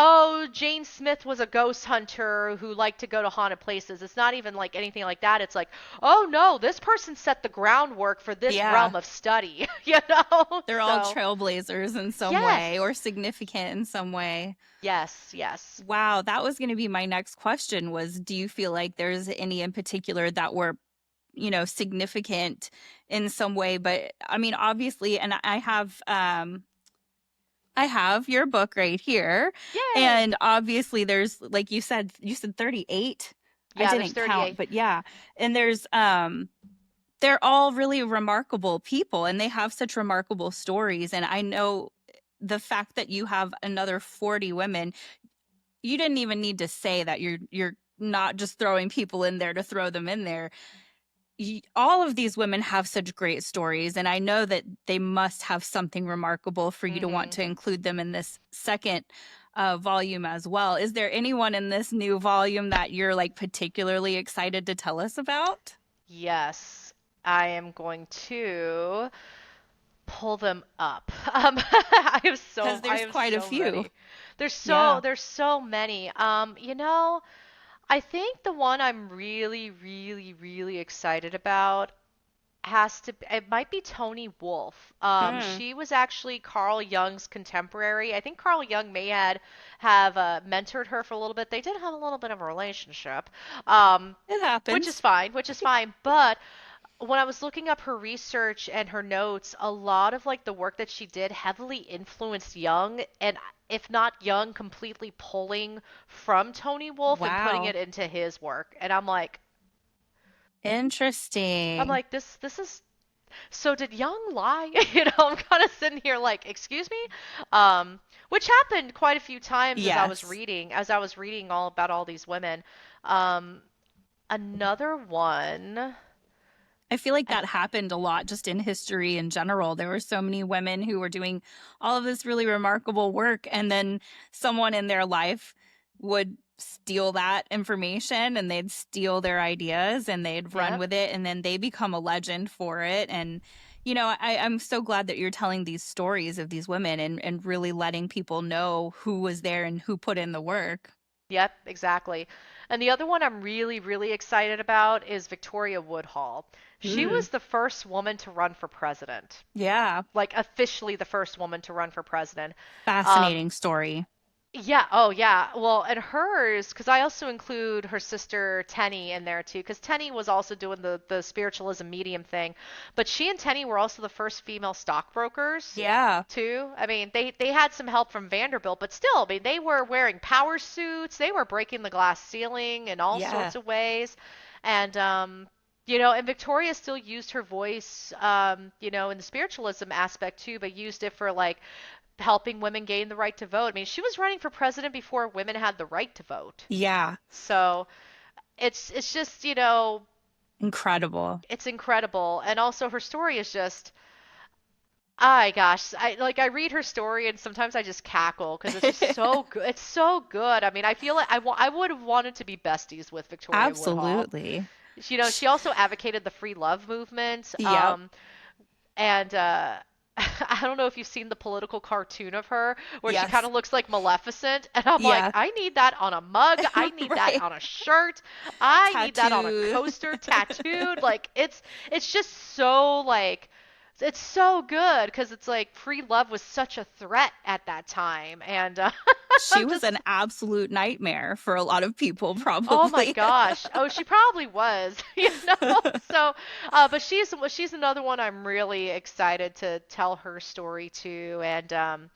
oh, Jane Smith was a ghost hunter who liked to go to haunted places. It's not even like anything like that. It's like, oh no, this person set the groundwork for this Yeah. realm of study, you know? They're all So, trailblazers in some way yes, or significant in some way. yes, yes. Wow, that was going to be my next question was, do you feel like there's any in particular that were, significant in some way? But I mean, obviously, and I have your book right here. Yay! And obviously there's, like you said 38. I Yeah, there's didn't count, 38. but yeah. And they're all really remarkable people and they have such remarkable stories. And I know the fact that you have another 40 women, you didn't even need to say that you're not just throwing people in there to throw them in there. All of these women have such great stories, and I know that they must have something remarkable for you to want Mm-hmm. to include them in this second volume as well. Is there anyone in this new volume that you're like particularly excited to tell us about? Yes, I am going to. pull them up. I have Because I there's have quite a so few. many. Yeah. There's so many. I think the one I'm really, really, really excited about it might be Toni Wolff. Mm, She was actually Carl Jung's contemporary. I think Carl Jung may have mentored her for a little bit. They did have a little bit of a relationship, um, it happens. which is fine. But when I was looking up her research and her notes, a lot of like the work that she did heavily influenced Jung, and if not Jung, completely pulling from Toni Wolff and putting Wow. it into his work. And I'm Interesting. like, this is so did Young lie? I'm kind of sitting here like, excuse me, um, which happened quite a few times Yes. as I was reading all about all these women. Um, another one, I feel like I that happened a lot just in history in general. There were so many women who were doing all of this really remarkable work, and then someone in their life would steal that information and they'd steal their ideas and they'd run yep, with it, and then they become a legend for it. And, I'm so glad that you're telling these stories of these women and really letting people know who was there and who put in the work. yep, exactly. And the other one I'm really really excited about is Victoria Woodhull. She Mm, was the first woman to run for president, yeah. like officially the first woman to run for president. Um, Fascinating story. Yeah, oh yeah. Well, and hers, because I also include her sister Tenny in there too, because Tenny was also doing the spiritualism medium thing, but she and Tenny were also the first female stockbrokers Yeah. too. I mean, they had some help from Vanderbilt, but still, I mean, they were wearing power suits, they were breaking the glass ceiling in all Yeah. sorts of ways, and and Victoria still used her voice, in the spiritualism aspect too, but used it for like helping women gain the right to vote. I mean, she was running for president before women had the right to vote. Yeah. So it's just, Incredible. it's incredible. And also her story is just, oh gosh, I read her story and sometimes I just cackle because it's just so good. It's so good. I mean, I feel like I would have wanted to be besties with Victoria Woodhull. Absolutely. She also advocated the free love movement. Yep. And I don't know if you've seen the political cartoon of her where she kind Yes. of looks like Maleficent, and I'm like, Yeah. I need that on a mug. I need that Right. on a shirt. I need that on a Tattoo. coaster, tattooed. Like it's just so like it's so good because it's like free love was such a threat at that time, and She I'm was just an absolute nightmare for a lot of people, oh my probably. gosh. Oh, she probably was, So, but she's another one I'm really excited to tell her story to, and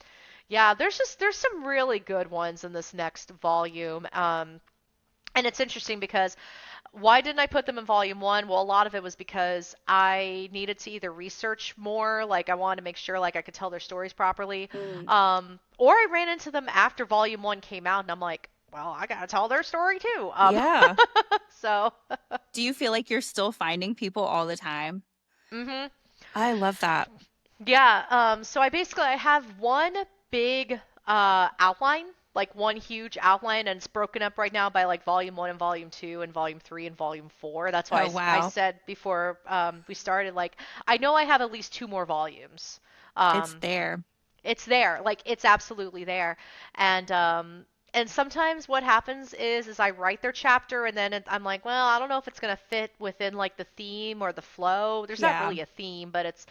yeah, there's some really good ones in this next volume. And it's interesting because why didn't I put them in volume one? Well, a lot of it was because I needed to either research more, like I wanted to make sure like I could tell their stories properly, Mm. or I ran into them after volume one came out, and I'm like, well, I gotta tell their story too. Yeah. So, Do you feel like you're still finding people all the time? hmm I love that. yeah. So I have one big outline, like one huge outline, and it's broken up right now by like volume one and volume two and volume three and volume four. That's why Oh, I wow. said before we started, like I know I have at least two more volumes. It's Um, there. it's there, like it's absolutely there, and sometimes what happens is I write their chapter and then I'm like, well, I don't know if it's gonna fit within like the theme or the flow. There's not Yeah. really a theme, but it's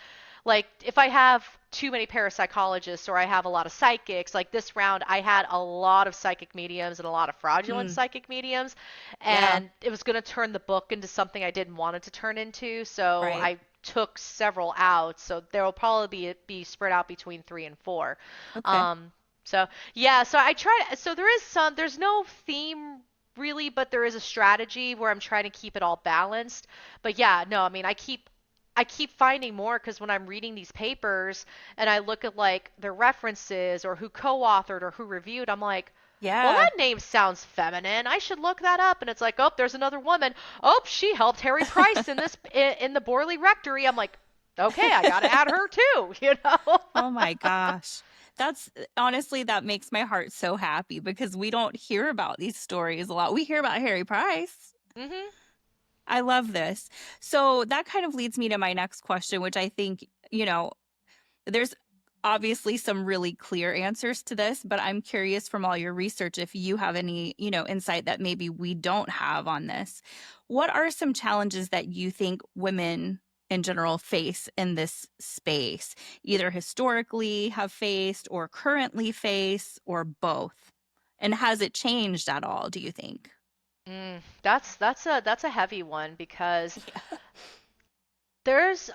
like if I have too many parapsychologists or I have a lot of psychics, like this round I had a lot of psychic mediums and a lot of fraudulent Mm. psychic mediums, Yeah. and it was going to turn the book into something I didn't want it to turn into, so Right. I took several out. So there will probably be spread out between three and four. Okay. Um, so yeah, so I try to, so there's no theme really, but there is a strategy where I'm trying to keep it all balanced. But yeah, no, I mean, I keep finding more because when I'm reading these papers and I look at like their references or who co-authored or who reviewed, I'm like, well, Yeah. that name sounds feminine. I should look that up. And it's like, oh, there's another woman. Oh, she helped Harry Price in the Borley Rectory. I'm like, okay, I got to add her too, Oh my gosh. That's honestly, that makes my heart so happy because we don't hear about these stories a lot. We hear about Harry Price. Mhm. I love this. So that kind of leads me to my next question, which I think, There's obviously some really clear answers to this, but I'm curious from all your research if you have any, insight that maybe we don't have on this. What are some challenges that you think women in general face in this space, either historically have faced or currently face or both? And has it changed at all, do you think? That's a heavy one because there's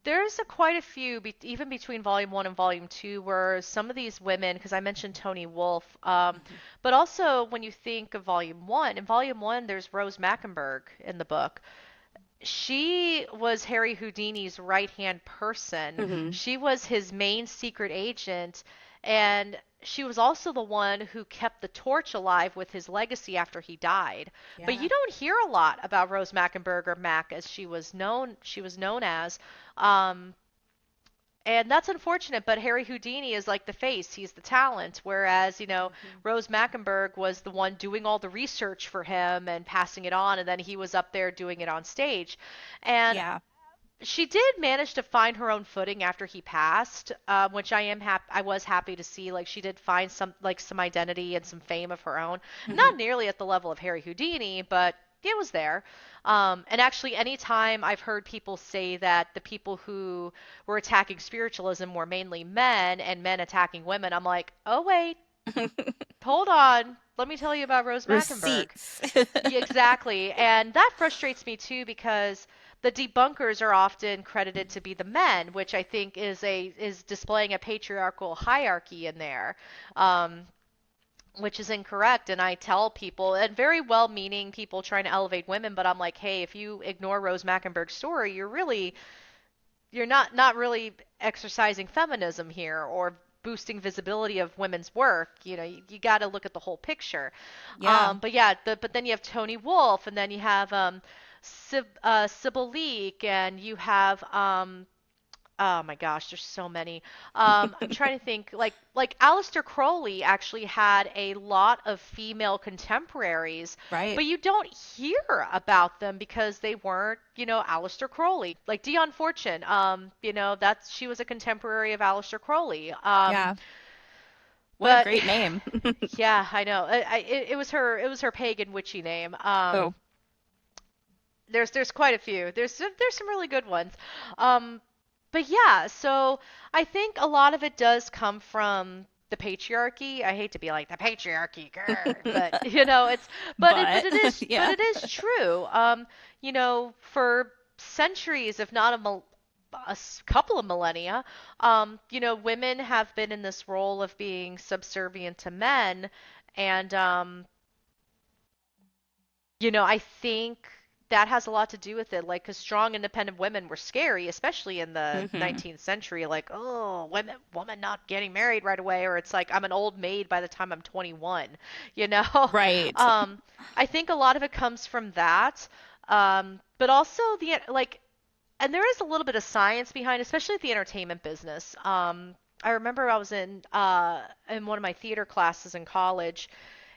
there's a quite a few even between volume 1 and volume 2 where some of these women, because I mentioned Toni Wolf, but also when you think of volume 1, in volume 1 there's Rose Mackenberg in the book. She was Harry Houdini's right-hand person. Hmm. She was his main secret agent, and she was also the one who kept the torch alive with his legacy after he died. But Yeah. you don't hear a lot about Rose Mackenberg, or Mac as she was known as. Um, and that's unfortunate, but Harry Houdini is like the face, he's the talent, whereas, Mhm. Rose Mackenberg was the one doing all the research for him and passing it on, and then he was up there doing it on stage. And Yeah. she did manage to find her own footing after he passed, which I was happy to see. Like she did find some identity and some fame of her own, Hmm. not nearly at the level of Harry Houdini, but it was there. And actually, anytime I've heard people say that the people who were attacking spiritualism were mainly men and men attacking women, I'm like, oh wait, hold on. Let me tell you about Rose Mackenberg. Receipts. Yeah, exactly. And that frustrates me too because the debunkers are often credited to be the men, which I think is displaying a patriarchal hierarchy in there, um, which is incorrect. And I tell people, and very well-meaning people trying to elevate women, but I'm like, hey, if you ignore Rose Mackenberg's story, you're not really exercising feminism here or boosting visibility of women's work. You got to look at the whole picture. Yeah. But yeah, but then you have Toni Wolf, and then you have Sybil Leek, and you have oh my gosh, there's so many. I'm trying to think. Like Aleister Crowley actually had a lot of female contemporaries, Right. but you don't hear about them because they weren't, Aleister Crowley. Like Dion Fortune, that's she was a contemporary of Aleister Crowley. Yeah. What a But great name. yeah, I know. It was her pagan witchy name. Oh. There's quite a few. There's some really good ones. Um, but yeah, so I think a lot of it does come from the patriarchy. I hate to be like the patriarchy, grr, but it's but But but yeah. it is true. For centuries, if not couple of millennia, women have been in this role of being subservient to men, and I think that has a lot to do with it. Like, because strong, independent women were scary, especially in the Hmm. 19th century. Like, oh, woman not getting married right away, or it's like I'm an old maid by the time I'm 21. You know, Right. um, I think a lot of it comes from that, but also and there is a little bit of science behind, especially the entertainment business. I remember I was in one of my theater classes in college,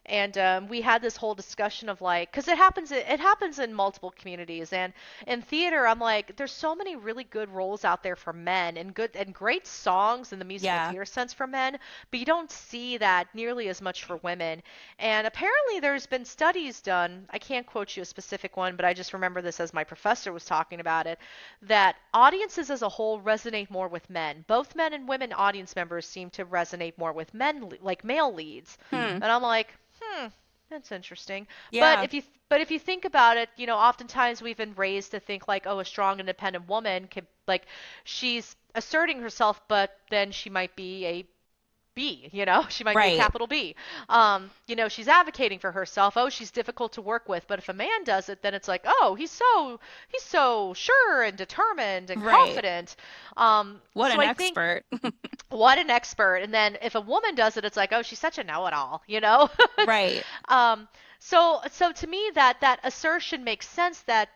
and we had this whole discussion of like, because it happens in multiple communities, and in theater, I'm like, there's so many really good roles out there for men, and good and great songs in the musical Yeah. theater sense for men, but you don't see that nearly as much for women. And apparently, there's been studies done. I can't quote you a specific one, but I just remember this as my professor was talking about it, that audiences as a whole resonate more with men. Both men and women audience members seem to resonate more with men, like male leads. Hmm. And I'm like, that's interesting. But Yeah. if you think about it, oftentimes we've been raised to think like, oh, a strong, independent woman could like she's asserting herself, but then she might be a B, she might be a Right. capital B. She's advocating for herself. Oh, she's difficult to work with. But if a man does it, then it's like, oh, he's so sure and determined and Right. confident. What So an I think expert. what an expert. And then if a woman does it, it's like, oh, she's such a know-it-all. It's Right. um so to me that assertion makes sense that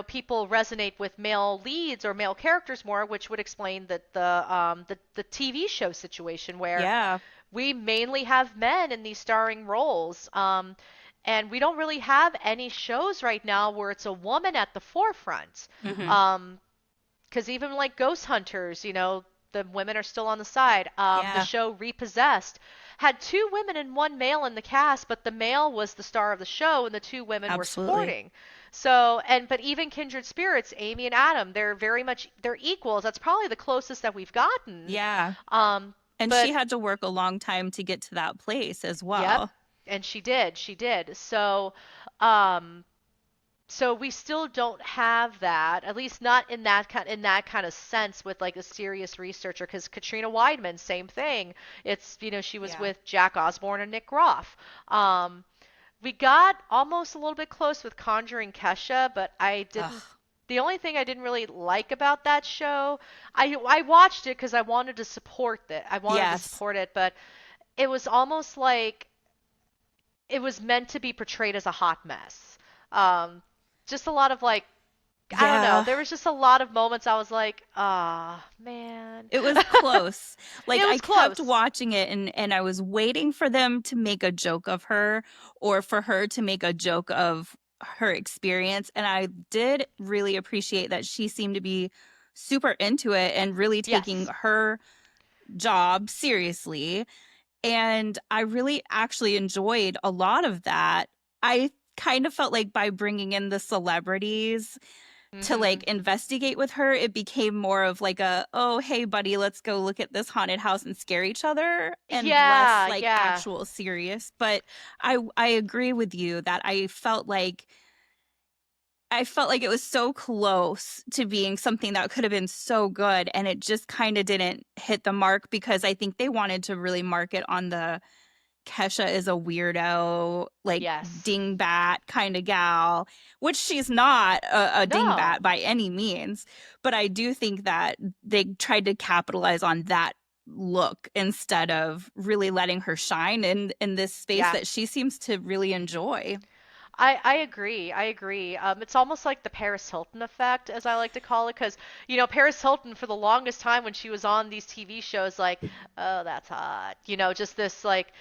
people resonate with male leads or male characters more, which would explain that the TV show situation where Yeah. we mainly have men in these starring roles. And we don't really have any shows right now where it's a woman at the forefront. Hmm. Um, because even like Ghost Hunters, the women are still on the side. The Yeah, show Repossessed had two women and one male in the cast, but the male was the star of the show and the two women were absolutely. supporting. So, but even Kindred Spirits, Amy and Adam, they're equals. That's probably the closest that we've gotten. Yeah. Um, And she but had to work a long time to get to that place as yep, well. and she did. Um, so we still don't have that, at least not in that kind of sense with like a serious researcher. Because Katrina Weidman, same thing. It's she was Yeah. with Jack Osborne and Nick Groff. Um, we got almost a little bit close with Conjuring Kesha, but I didn't. Ugh. The only thing I didn't really like about that show, I watched it because I wanted to support it. I wanted to Yes. support it, but it was almost like it was meant to be portrayed as a hot mess. Um, just a lot of like, I don't know. Yeah. There was just a lot of moments I was like, ah, man. It was close. Like It I was kept close. watching it and I was waiting for them to make a joke of her or for her to make a joke of her experience. And I did really appreciate that she seemed to be super into it and really taking Yes. her job seriously. And I really actually enjoyed a lot of that. I kind of felt like by bringing in the celebrities to like Hmm. investigate with her, it became more of like a, oh, hey, buddy, let's go look at this haunted house and scare each other and less Yeah, like yeah. actual serious. But I agree with you that I felt like it was so close to being something that could have been so good and it just kind of didn't hit the mark because I think they wanted to really market on the Kesha is a weirdo, like Yes. dingbat kind of gal, which she's not a No. dingbat by any means. But I do think that they tried to capitalize on that look instead of really letting her shine in this space Yeah. that she seems to really enjoy. I agree. I agree. It's almost like the Paris Hilton effect, as I like to call it, because Paris Hilton for the longest time when she was on these TV shows, like, oh, that's hot. Just this like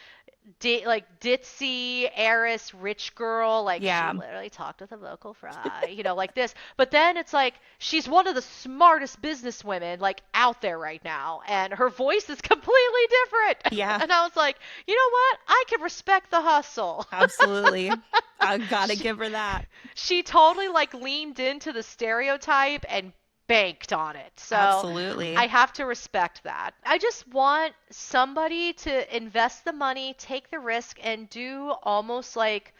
ditzy heiress rich girl, like she Yeah. literally talked with a vocal fry, like this. But then it's like she's one of the smartest business women like out there right now, and her voice is completely different. Yeah, And I was like, you know what, I can respect the hustle. absolutely. I gotta she, give her that. she totally like leaned into the stereotype and banked on it. So Absolutely. I have to respect that. I just want somebody to invest the money, take the risk, and do almost like,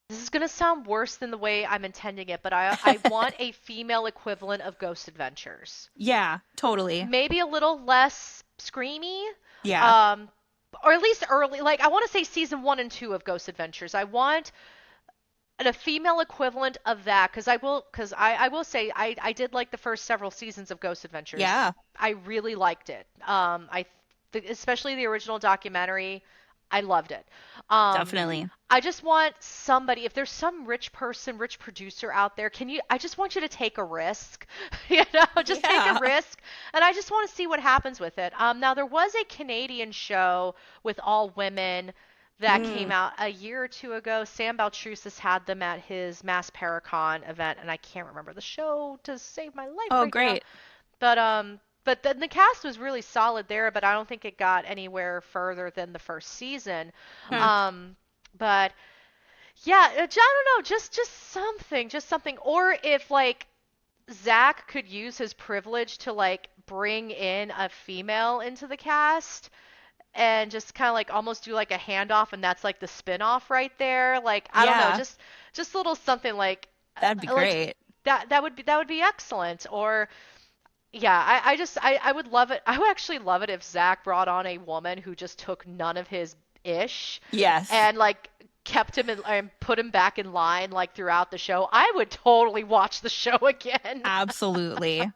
this is going to sound worse than the way I'm intending it, but I want a female equivalent of Ghost Adventures. Yeah, totally. Maybe a little less screamy, Yeah. um, or at least early. Like, I want to say season 1 and 2 of Ghost Adventures. I want a female equivalent of that because I will say I did like the first several seasons of Ghost Adventures. Yeah, I really liked it. Especially the original documentary, I loved it. Um, definitely. I just want somebody, if there's some rich person, rich producer out there, I just want you to take a risk, just take a Yeah. risk, and I just want to see what happens with it. Now there was a Canadian show with all women that came Mm. out a year or two ago. Sam Baltrusis had them at his Mass Paracon event, and I can't remember the show to save my life Oh, right now. great. But then the cast was really solid there, but I don't think it got anywhere further than the first season. Hmm. Um, but yeah, I don't know, just something. Or if like Zach could use his privilege to like bring in a female into the cast and just kind of like almost do like a handoff, and that's like the spin-off right there. Like I don't know, Yeah, just a little something that'd be like great. that would be excellent. Or yeah, I would love it. I would actually love it if Zach brought on a woman who just took none of his ish Yes, and like kept him in and put him back in line like throughout the show. I would totally watch the show again. absolutely.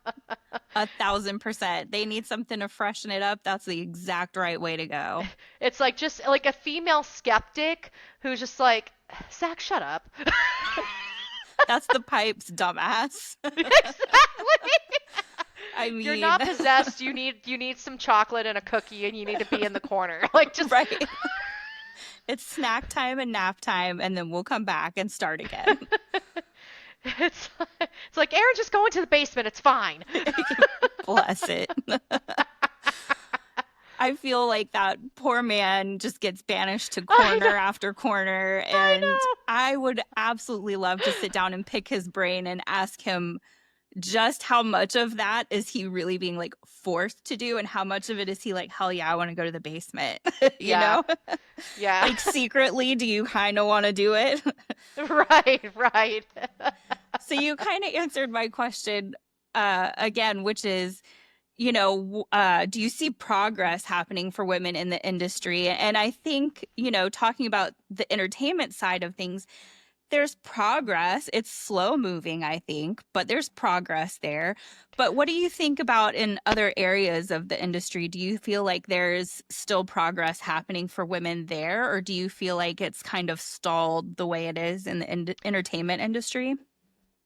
1,000%. They need something to freshen it up. That's the exact right way to go. It's like just like a female skeptic who's just like, Zach, shut up. That's the pipes, dumbass. Exactly. I You're mean, not possessed. You need some chocolate and a cookie, and you need to be in the corner. Like just right. It's snack time and nap time, and then we'll come back and start again. it's it's like Aaron, just go into the basement. It's fine. Bless it. I feel like that poor man just gets banished to I know. corner after corner. I And know. I would absolutely love to sit down and pick his brain and ask him just how much of that is he really being like forced to do, and how much of it is he like, hell yeah, I want to go to the basement, you Yeah. know? Yeah. Like secretly, do you kind of want to do it? Right, right. So you kind of answered my question again, which is, do you see progress happening for women in the industry? And I think, talking about the entertainment side of things, there's progress. It's slow moving, I think, but there's progress there. But what do you think about in other areas of the industry? Do you feel like there's still progress happening for women there, or do you feel like it's kind of stalled the way it is in the entertainment industry?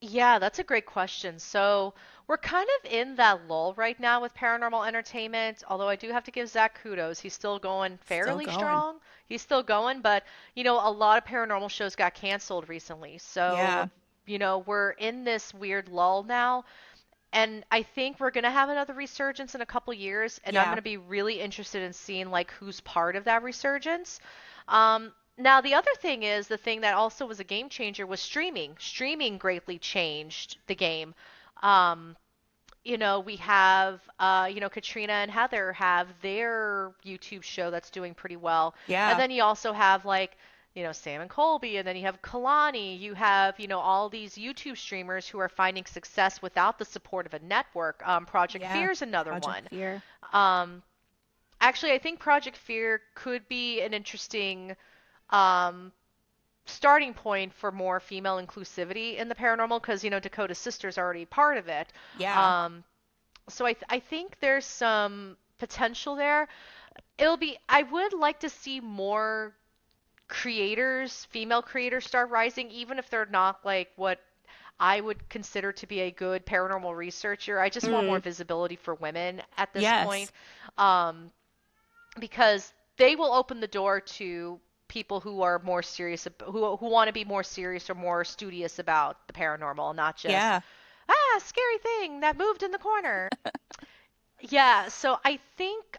Yeah, that's a great question. So we're kind of in that lull right now with paranormal entertainment, although I do have to give Zach kudos. He's still going Still fairly going. strong. He's still going, but a lot of paranormal shows got canceled recently. Yeah. So, we're in this weird lull now. And I think we're going to have another resurgence in a couple years, and I'm going Yeah. to be really interested in seeing like who's part of that resurgence. Now the other thing is the thing that also was a game changer was streaming. Streaming greatly changed the game. Um, we have Katrina and Heather have their YouTube show that's doing pretty well. And Yeah. then you also have like, Sam and Colby, and then you have Kalani, you have, all these YouTube streamers who are finding success without the support of a network. Project Yeah. Fear is another Project one. Fear. Um, Actually, I think Project Fear could be an interesting um, starting point for more female inclusivity in the paranormal because, Dakota's sister's already part of it. Yeah. Um, so I think there's some potential there. I would like to see more creators, female creators start rising, even if they're not like what I would consider to be a good paranormal researcher. I just want more Mm. visibility for women at this Yes. point. Um, because they will open the door to people who are more serious, who want to be more serious or more studious about the paranormal, not just Yeah. scary thing that moved in the corner. Yeah, so I think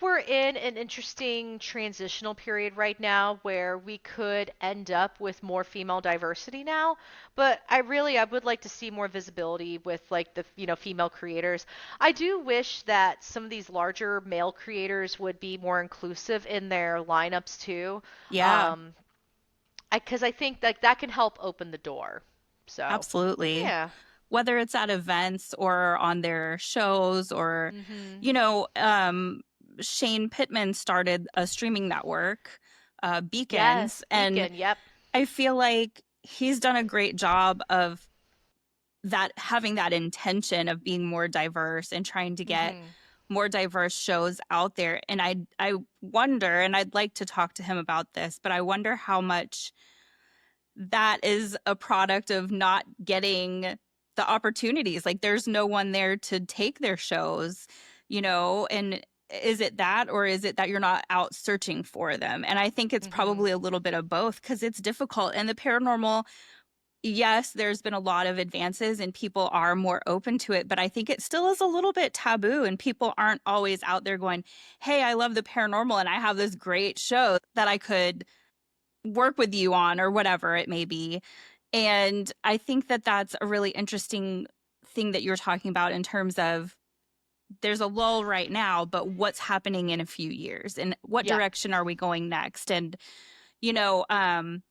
we're in an interesting transitional period right now where we could end up with more female diversity now, but I would like to see more visibility with like the female creators. I do wish that some of these larger male creators would be more inclusive in their lineups too. Yeah. Um, because I think that can help open the door. So, Absolutely. yeah. Whether it's at events or on their shows or, Mhm. you know, um, Shane Pittman started a streaming network, Beacons, Yes, and Beacon. Yep. I feel like he's done a great job of that, having that intention of being more diverse and trying to get Mhm. more diverse shows out there. And I wonder, and I'd like to talk to him about this, but I wonder how much that is a product of not getting the opportunities. Like there's no one there to take their shows, and is it that, or is it that you're not out searching for them? And I think it's Mhm. probably a little bit of both because it's difficult. And the paranormal, yes, there's been a lot of advances and people are more open to it, but I think it still is a little bit taboo and people aren't always out there going, hey, I love the paranormal and I have this great show that I could work with you on, or whatever it may be. And I think that that's a really interesting thing that you're talking about in terms of there's a lull right now, but what's happening in a few years and what Yeah. direction are we going next? And, you know, um,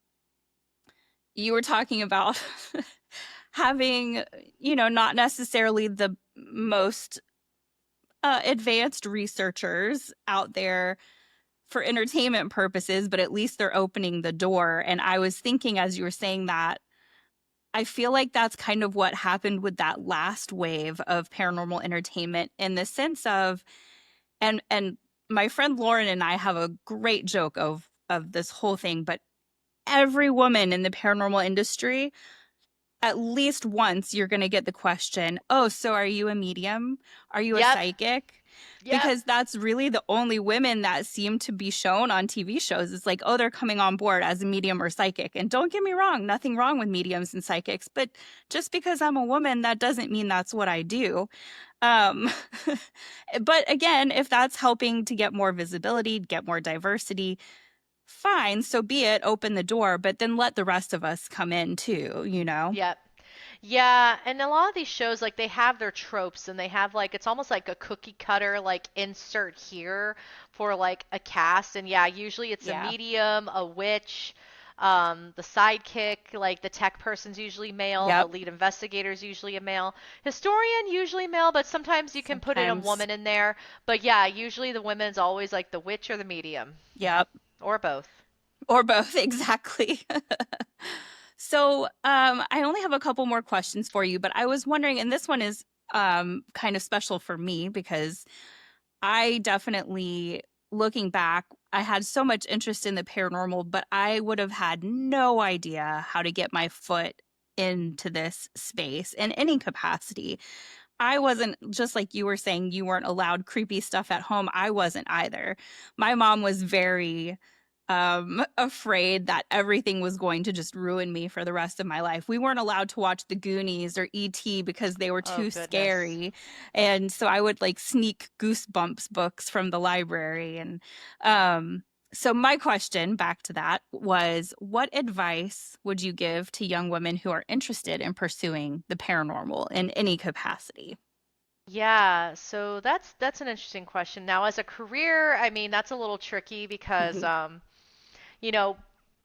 you were talking about having, not necessarily the most advanced researchers out there for entertainment purposes, but at least they're opening the door. And I was thinking as you were saying that, I feel like that's kind of what happened with that last wave of paranormal entertainment in the sense of, and my friend Lauren and I have a great joke of this whole thing, but every woman in the paranormal industry at least once you're going to get the question, "Oh, so are you a medium? Are you a Yep. psychic?" Yep. Because that's really the only women that seem to be shown on TV shows. It's like, "Oh, they're coming on board as a medium or psychic." And don't get me wrong, nothing wrong with mediums and psychics, but just because I'm a woman, that doesn't mean that's what I do. Um, but again, if that's helping to get more visibility, get more diversity, fine, so be it, open the door, but then let the rest of us come in too, you know? Yep. Yeah, and a lot of these shows like they have their tropes and they have like it's almost like a cookie cutter like insert here for like a cast and yeah, usually it's a Yeah. medium, a witch, the sidekick, like the tech person's usually male, the Yep. lead investigator's usually a male, historian usually male, but sometimes you can put in a Sometimes. woman in there. But yeah, usually the women's always like the witch or the medium Yep. or both. Or both, exactly. So, I only have a couple more questions for you, but I was wondering, and this one is kind of special for me because I definitely, looking back, I had so much interest in the paranormal, but I would have had no idea how to get my foot into this space in any capacity. I wasn't, just like you were saying, you weren't allowed creepy stuff at home. I wasn't either. My mom was very afraid that everything was going to just ruin me for the rest of my life. We weren't allowed to watch The Goonies or E.T. because they were Oh too goodness. scary. And so I would like sneak Goosebumps books from the library. And so my question back to that was, what advice would you give to young women who are interested in pursuing the paranormal in any capacity? Yeah, so that's an interesting question. Now, as a career, I mean, that's a little tricky because Mhm. you know,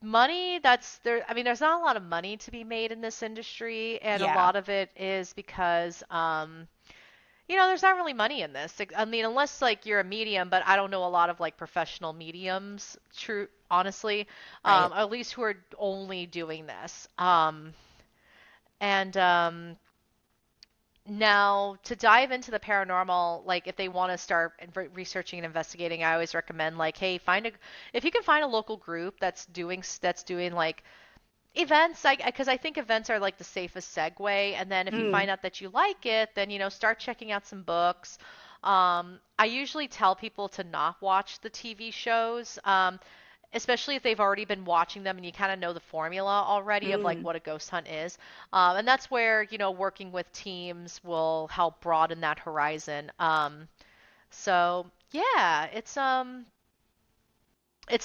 money that's there I mean, there's not a lot of money to be made in this industry, and a Yeah. lot of it is because there's not really money in this. Like, I mean, unless like you're a medium, but I don't know a lot of like professional mediums, true, honestly, Right. at least who are only doing this. And Now, to dive into the paranormal, like if they want to start researching and investigating, I always recommend like, hey, if you can find a local group that's doing like events, because I think events are like the safest segue. And then if you Mm. find out that you like it, then start checking out some books. I usually tell people to not watch the TV shows. Especially if they've already been watching them and you kind of know the formula already of like Mm. what a ghost hunt is. And that's where, working with teams will help broaden that horizon. So yeah, it's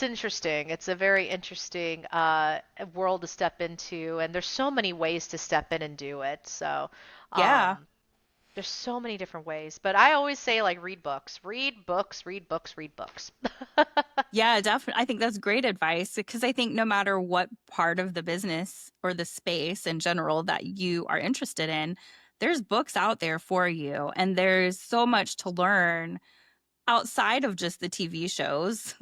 interesting. It's a very interesting world to step into, and there's so many ways to step in and do it. So Yeah. there's so many different ways. But I always say like read books, read books, read books, read books. Yeah, definitely. I think that's great advice because I think no matter what part of the business or the space in general that you are interested in, there's books out there for you. And there's so much to learn outside of just the TV shows.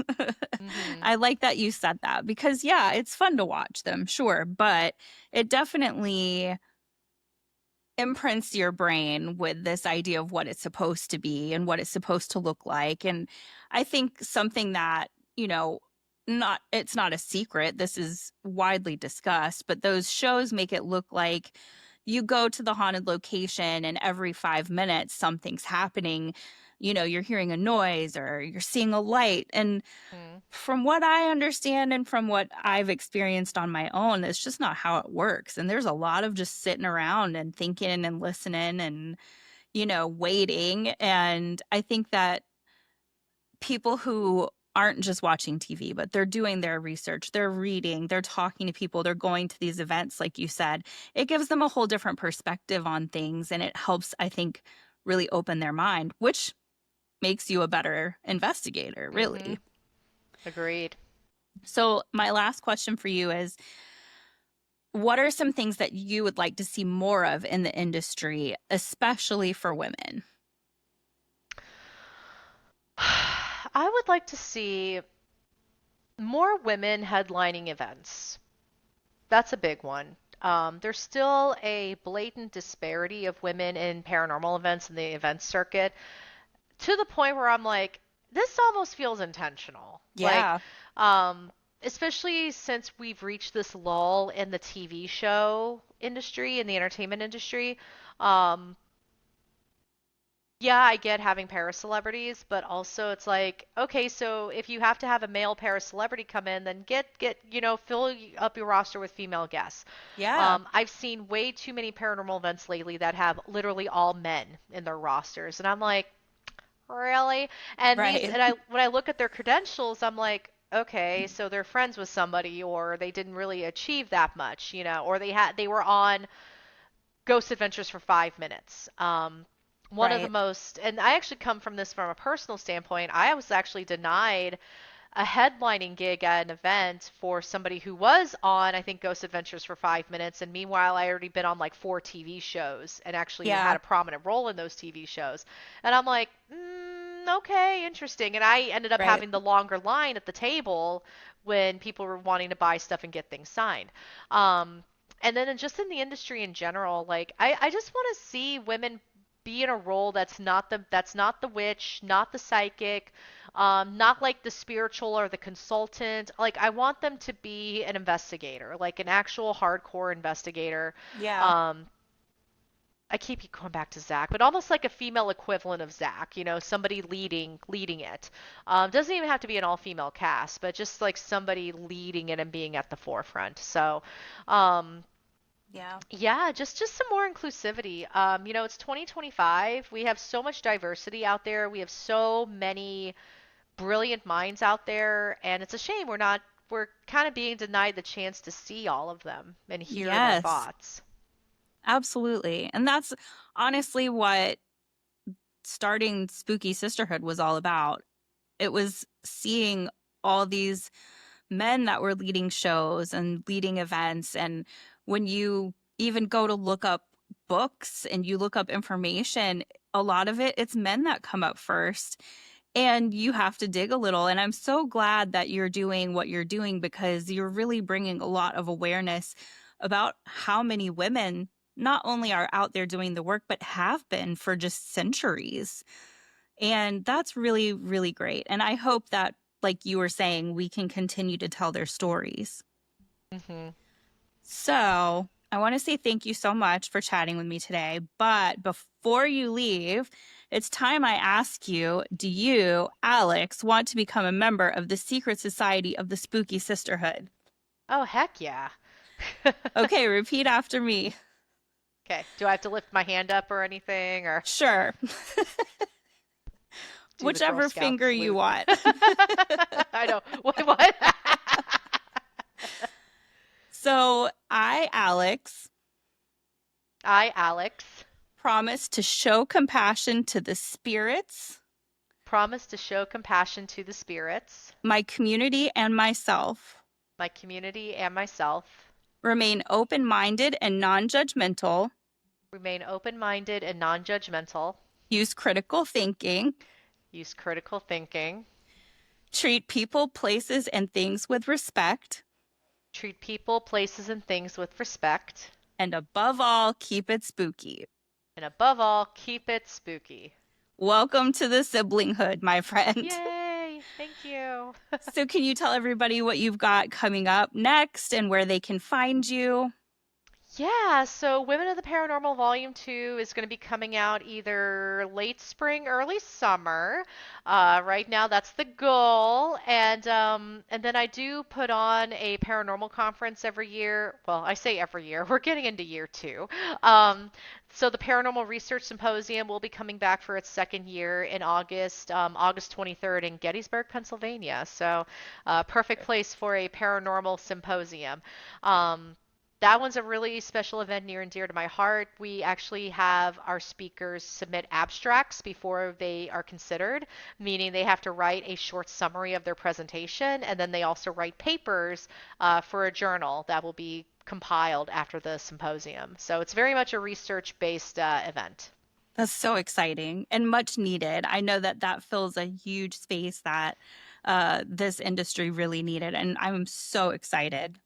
Hmm. I like that you said that because, yeah, it's fun to watch them, sure. But it definitely imprints your brain with this idea of what it's supposed to be and what it's supposed to look like. And I think something that, not it's not a secret, this is widely discussed, but those shows make it look like you go to the haunted location and every 5 minutes something's happening. You're hearing a noise or you're seeing a light. And from what I understand and from what I've experienced on my own, it's just not how it works. And there's a lot of just sitting around and thinking and listening and, waiting. And I think that people who aren't just watching TV, but they're doing their research, they're reading, they're talking to people, they're going to these events, like you said, it gives them a whole different perspective on things. And it helps, I think, really open their mind, which makes you a better investigator, Mm-hmm. really. Agreed. So, my last question for you is, what are some things that you would like to see more of in the industry, especially for women? I would like to see more women headlining events. That's a big one. There's still a blatant disparity of women in paranormal events in the event circuit to the point where I'm like, this almost feels intentional. Like, Yeah. um, especially since we've reached this lull in the TV show industry, in the entertainment industry. Um, yeah, I get having para celebrities, but also it's like, okay, so if you have to have a male para celebrity come in, then fill up your roster with female guests. Yeah, I've seen way too many paranormal events lately that have literally all men in their rosters, and I'm like, really? right, And I when I look at their credentials, I'm like, okay, so they're friends with somebody, or they didn't really achieve that much, or they were on Ghost Adventures for 5 minutes. One of the right. most, and I actually come from this from a personal standpoint. I was actually denied a headlining gig at an event for somebody who was on, I think, Ghost Adventures for 5 minutes, and meanwhile, I already been on like 4 TV shows and actually had Yeah, a prominent role in those TV shows. And I'm like, okay, interesting. And I ended up right. having the longer line at the table when people were wanting to buy stuff and get things signed. Um, and then just in the industry in general, like I just want to see women be in a role that's not the witch, not the psychic, not like the spiritual or the consultant. Like I want them to be an investigator, like an actual hardcore investigator. Yeah, Um, I keep going back to Zach, but almost like a female equivalent of Zach, somebody leading it. Doesn't even have to be an all-female cast, but just like somebody leading it and being at the forefront. So, um, yeah. yeah, just some more inclusivity. It's 2025. We have so much diversity out there. We have so many brilliant minds out there, and it's a shame we're kind of being denied the chance to see all of them and hear their Yes, thoughts. absolutely. And that's honestly what starting Spooky Sisterhood was all about. It was seeing all these men that were leading shows and leading events. And when you even go to look up books and you look up information, a lot of it's men that come up first. And you have to dig a little. And I'm so glad that you're doing what you're doing because you're really bringing a lot of awareness about how many women not only are out there doing the work, but have been for just centuries. And that's really, really great. And I hope that, like you were saying, we can continue to tell their stories. Hmm. So I want to say thank you so much for chatting with me today. But before you leave, it's time I ask you, do you, Alex, want to become a member of the secret society of the Spooky Sisterhood? Oh, heck yeah. Okay, repeat after me. Okay. Do I have to lift my hand up or anything, or Sure. do the Girl Whichever Scout finger you salute? want. I know. What? So I, Alex, I, Alex, promise to show compassion to the spirits, promise to show compassion to the spirits, my community, and myself, my community, and myself, remain open minded and non judgmental, remain open-minded and non-judgmental, use critical thinking, use critical thinking, treat people, places, and things with respect, treat people, places, and things with respect, and above all, keep it spooky. and above all, keep it spooky. Welcome to the siblinghood, my friend. Yay! Thank you. So, can you tell everybody what you've got coming up next and where they can find you? Yeah, so Women of the Paranormal Volume 2 is going to be coming out either late spring, early summer. Right now, that's the goal. And then I do put on a paranormal conference every year. Well, I say every year. We're getting into year two. So the Paranormal Research Symposium will be coming back for its second year in August, August 23rd in Gettysburg, Pennsylvania. So, perfect place for a paranormal symposium. That one's a really special event near and dear to my heart. We actually have our speakers submit abstracts before they are considered, meaning they have to write a short summary of their presentation, and then they also write papers for a journal that will be compiled after the symposium. So it's very much a research-based event. That's so exciting and much needed. I know that that fills a huge space that this industry really needed, and I'm so excited.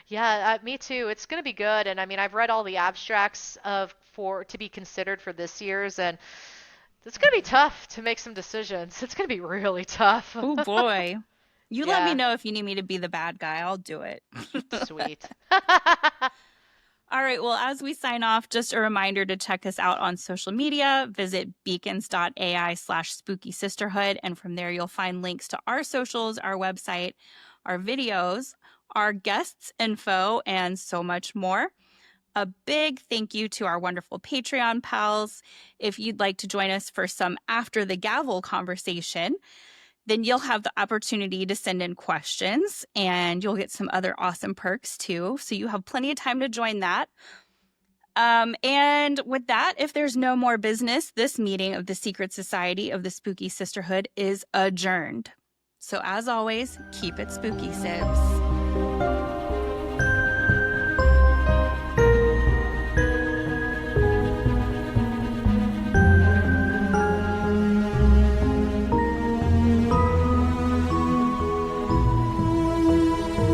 Yeah, me too. It's going to be good. And I mean, I've read all the abstracts of for to be considered for this year's, and it's going to be tough to make some decisions. It's going to be really tough. Oh boy. You let me Yeah. know if you need me to be the bad guy. I'll do it. Sweet. All right. Well, as we sign off, just a reminder to check us out on social media. Visit beacons.ai/spooky sisterhood. And from there, you'll find links to our socials, our website, our videos, our guests' info, and so much more. A big thank you to our wonderful Patreon pals. If you'd like to join us for some after the gavel conversation, then you'll have the opportunity to send in questions and you'll get some other awesome perks too. So you have plenty of time to join that. And with that, if there's no more business, this meeting of the Secret Society of the Spooky Sisterhood is adjourned. So as always, keep it spooky, Sibs.